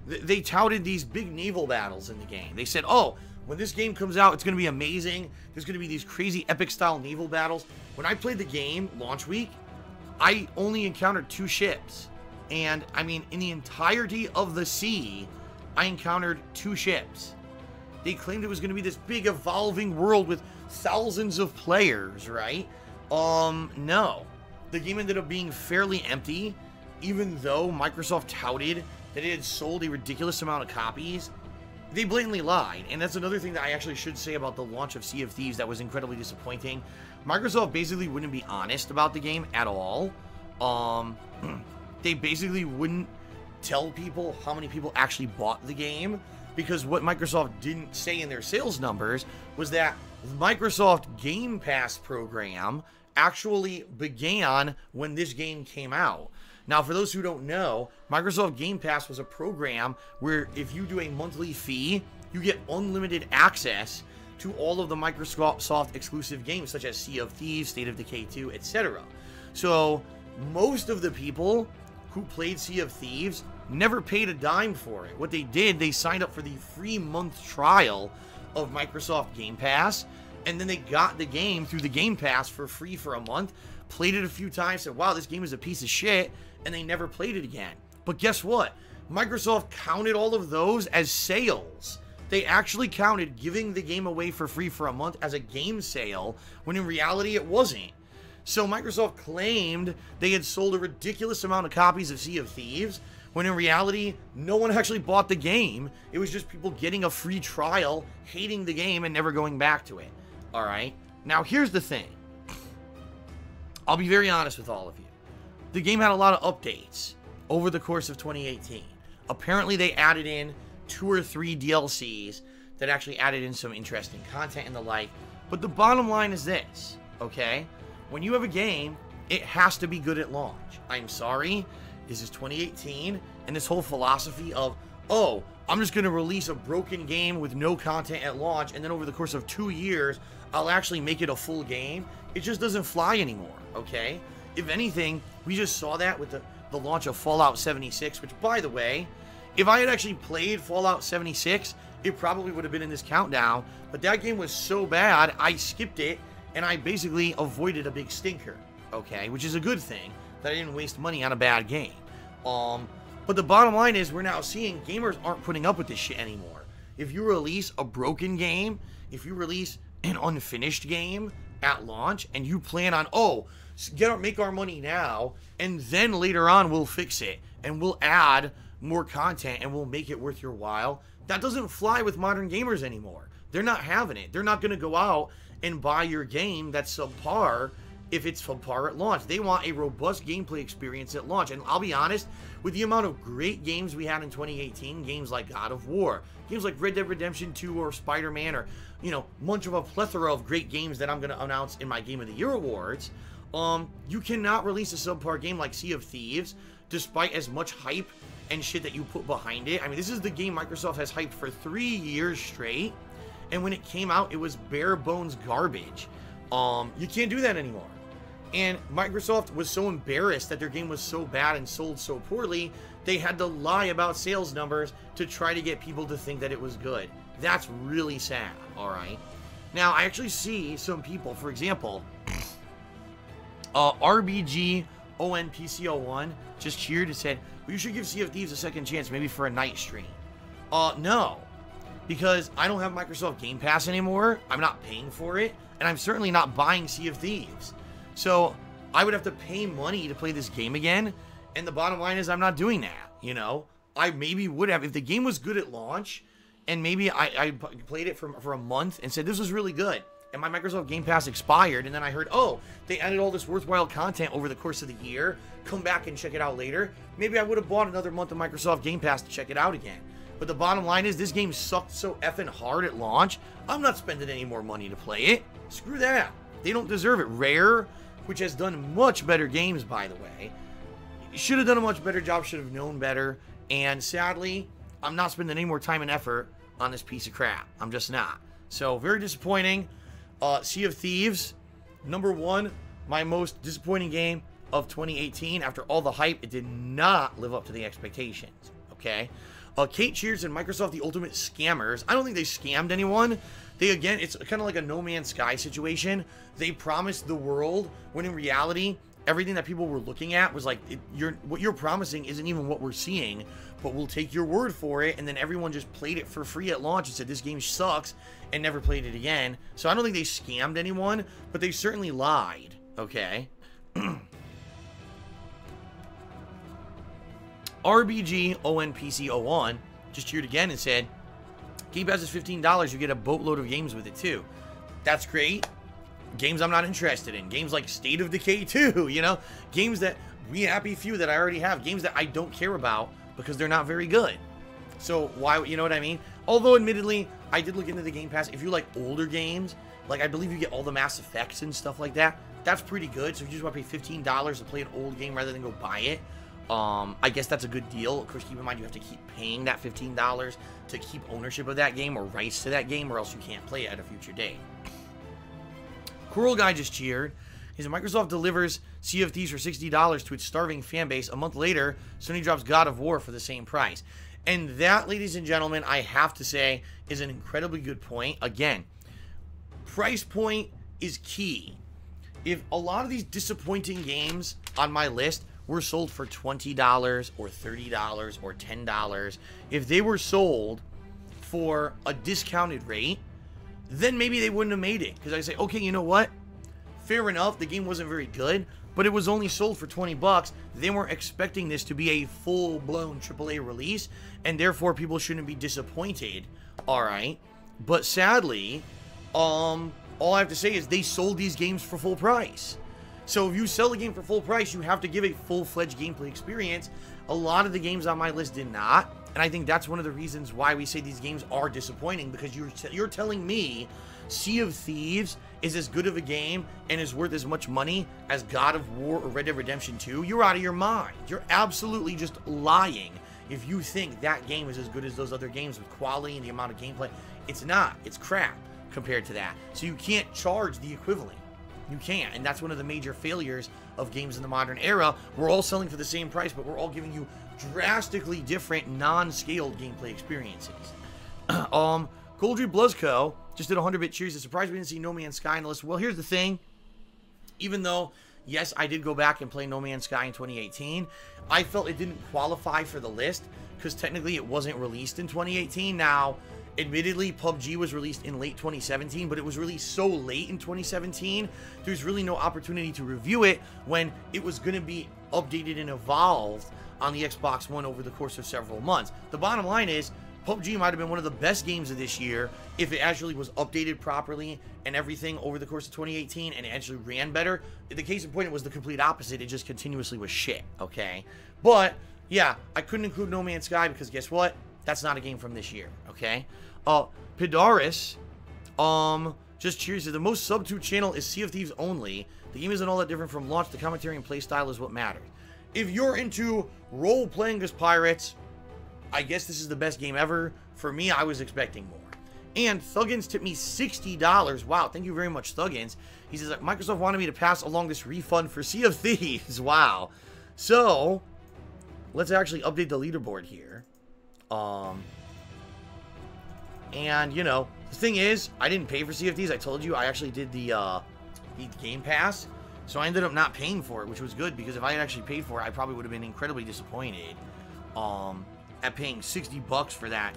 They touted these big naval battles in the game. They said, oh, when this game comes out, it's going to be amazing. There's going to be these crazy epic-style naval battles. When I played the game launch week, I only encountered 2 ships. And, I mean, in the entirety of the sea, I encountered 2 ships. They claimed it was going to be this big evolving world with thousands of players, right? No. The game ended up being fairly empty, even though Microsoft touted that it had sold a ridiculous amount of copies. They blatantly lied, and that's another thing that I actually should say about the launch of Sea of Thieves that was incredibly disappointing. Microsoft basically wouldn't be honest about the game at all. They basically wouldn't tell people how many people actually bought the game, because what Microsoft didn't say in their sales numbers was that the Microsoft Game Pass program actually began when this game came out. Now, for those who don't know, Microsoft Game Pass was a program where if you do a monthly fee, you get unlimited access to all of the Microsoft exclusive games, such as Sea of Thieves, State of Decay 2, etc. So, most of the people who played Sea of Thieves never paid a dime for it. What they did, they signed up for the free month trial of Microsoft Game Pass, and then they got the game through the Game Pass for free for a month, played it a few times, said, wow, this game is a piece of shit, and they never played it again. But guess what? Microsoft counted all of those as sales. They actually counted giving the game away for free for a month as a game sale, when in reality it wasn't. So Microsoft claimed they had sold a ridiculous amount of copies of Sea of Thieves, when in reality, no one actually bought the game. It was just people getting a free trial, hating the game, and never going back to it. Alright? Now, here's the thing. I'll be very honest with all of you. The game had a lot of updates over the course of 2018. Apparently, they added in 2 or 3 DLCs that actually added in some interesting content and the like. But the bottom line is this, okay? When you have a game, it has to be good at launch. I'm sorry. This is 2018, and this whole philosophy of, oh, I'm just going to release a broken game with no content at launch, and then over the course of 2 years, I'll actually make it a full game. It just doesn't fly anymore, okay? If anything, we just saw that with the launch of Fallout 76, which, by the way, if I had actually played Fallout 76, it probably would have been in this countdown, but that game was so bad, I skipped it, and I basically avoided a big stinker, okay? Which is a good thing, that I didn't waste money on a bad game. But the bottom line is, we're now seeing gamers aren't putting up with this shit anymore. If you release a broken game, if you release an unfinished game at launch, and you plan on, oh, make our money now, and then later on we'll fix it, and we'll add more content, and we'll make it worth your while, that doesn't fly with modern gamers anymore. They're not having it. They're not going to go out and buy your game that's subpar if it's subpar at launch. They want a robust gameplay experience at launch. And I'll be honest, with the amount of great games we had in 2018, games like God of War, games like Red Dead Redemption 2 or Spider-Man, or, you know, much of a plethora of great games that I'm going to announce in my Game of the Year awards, you cannot release a subpar game like Sea of Thieves, despite as much hype and shit that you put behind it. I mean, this is the game Microsoft has hyped for 3 years straight, and when it came out, it was bare bones garbage. You can't do that anymore. And Microsoft was so embarrassed that their game was so bad and sold so poorly, they had to lie about sales numbers to try to get people to think that it was good. That's really sad, alright? Now, I actually see some people, for example, RBG ONPCO1 just cheered and said, well, you should give Sea of Thieves a second chance, maybe for a night stream. No. Because I don't have Microsoft Game Pass anymore, I'm not paying for it, and I'm certainly not buying Sea of Thieves. So, I would have to pay money to play this game again, and the bottom line is I'm not doing that, you know? I maybe would have, if the game was good at launch, and maybe I played it for a month and said, this was really good, and my Microsoft Game Pass expired, and then I heard, oh, they added all this worthwhile content over the course of the year, come back and check it out later, maybe I would have bought another month of Microsoft Game Pass to check it out again. But the bottom line is, this game sucked so effing hard at launch, I'm not spending any more money to play it. Screw that. They don't deserve it. Rare, which has done much better games, by the way, should have done a much better job, should have known better, and sadly, I'm not spending any more time and effort on this piece of crap. I'm just not. So, very disappointing. Sea of Thieves, #1, my most disappointing game of 2018. After all the hype, it did not live up to the expectations, okay? Kate cheers and Microsoft the ultimate scammers. I don't think they scammed anyone. They, again, it's kind of like a No Man's Sky situation. They promised the world, when in reality, everything that people were looking at was like, what you're promising isn't even what we're seeing, but we'll take your word for it, and then everyone just played it for free at launch and said, this game sucks, and never played it again. So I don't think they scammed anyone, but they certainly lied, okay? RBG ONPCO1 just cheered again and said, Game Pass is $15, you get a boatload of games with it too. That's great. Games I'm not interested in. Games like State of Decay 2, you know? Games that, We Happy Few that I already have. Games that I don't care about because they're not very good. So why, you know what I mean? Although admittedly, I did look into the Game Pass. If you like older games, like I believe you get all the Mass Effects and stuff like that, that's pretty good. So if you just want to pay $15 to play an old game rather than go buy it, I guess that's a good deal. Of course, keep in mind you have to keep paying that $15 to keep ownership of that game or rights to that game, or else you can't play it at a future date. Coral Guy just cheered. He said, Microsoft delivers Sea of Thieves for $60 to its starving fan base. A month later, Sony drops God of War for the same price. And that, ladies and gentlemen, I have to say, is an incredibly good point. Again, price point is key. If a lot of these disappointing games on my list were sold for $20 or $30 or $10, if they were sold for a discounted rate, then maybe they wouldn't have made it. Because I say, okay, you know what? Fair enough, the game wasn't very good, but it was only sold for 20 bucks. They weren't expecting this to be a full-blown AAA release, and therefore people shouldn't be disappointed. Alright. But sadly, all I have to say is they sold these games for full price. So if you sell a game for full price, you have to give a full-fledged gameplay experience. A lot of the games on my list did not, and I think that's one of the reasons why we say these games are disappointing, because you're telling me Sea of Thieves is as good of a game and is worth as much money as God of War or Red Dead Redemption 2? You're out of your mind. You're absolutely just lying if you think that game is as good as those other games with quality and the amount of gameplay, it's not. It's crap compared to that. So you can't charge the equivalent. You can't. And that's one of the major failures of games in the modern era. We're all selling for the same price, but we're all giving you drastically different non-scaled gameplay experiences. Goldry Bluzco just did 100-bit cheers. It's surprised we didn't see No Man's Sky on the list. Well, here's the thing. Even though, yes, I did go back and play No Man's Sky in 2018, I felt it didn't qualify for the list because technically it wasn't released in 2018. Now, admittedly, PUBG was released in late 2017, but it was released so late in 2017, there's really no opportunity to review it when it was going to be updated and evolved on the Xbox One over the course of several months. The bottom line is, PUBG might have been one of the best games of this year if it actually was updated properly and everything over the course of 2018 and it actually ran better. The case in point, it was the complete opposite. It just continuously was shit, okay? But, yeah, I couldn't include No Man's Sky because guess what? That's not a game from this year, okay? Pidaris, just cheers. The most sub-2 channel is Sea of Thieves only. The game isn't all that different from launch. The commentary and playstyle is what matters. If you're into role-playing as pirates, I guess this is the best game ever. For me, I was expecting more. And Thuggins tipped me $60. Wow, thank you very much, Thuggins. He says that Microsoft wanted me to pass along this refund for Sea of Thieves. Wow. So, let's actually update the leaderboard here. And, you know, the thing is, I didn't pay for Sea of Thieves. I told you I actually did the Game Pass. So I ended up not paying for it, which was good, because if I had actually paid for it, I probably would have been incredibly disappointed at paying $60 for that.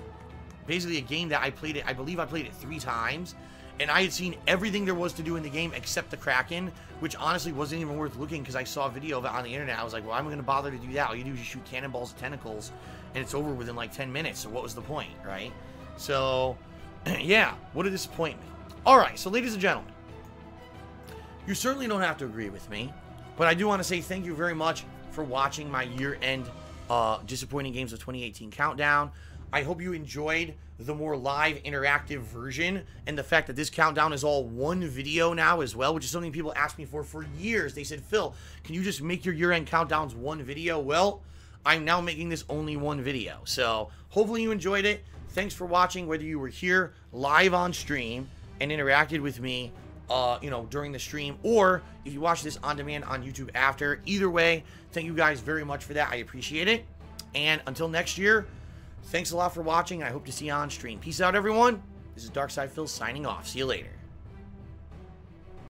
Basically a game that I played it, I believe I played it 3 times, and I had seen everything there was to do in the game except the Kraken, which honestly wasn't even worth looking because I saw a video of it on the internet. I was like, well, I'm going to bother to do that. All you do is you shoot cannonballs and tentacles, and it's over within like 10 minutes, so what was the point, right? So, yeah, what a disappointment. Alright, so ladies and gentlemen, you certainly don't have to agree with me, but I do want to say thank you very much for watching my year-end disappointing games of 2018 countdown. I hope you enjoyed the more live interactive version and the fact that this countdown is all one video now as well, which is something people asked me for years. They said, Phil, can you just make your year-end countdowns one video? Well, I'm now making this only one video. So hopefully you enjoyed it. Thanks for watching, whether you were here live on stream and interacted with me you know, during the stream, or if you watch this on demand on YouTube after. Either way, thank you guys very much for that. I appreciate it. And until next year, thanks a lot for watching. I hope to see you on stream. Peace out, everyone. This is Darkside Phil signing off. See you later.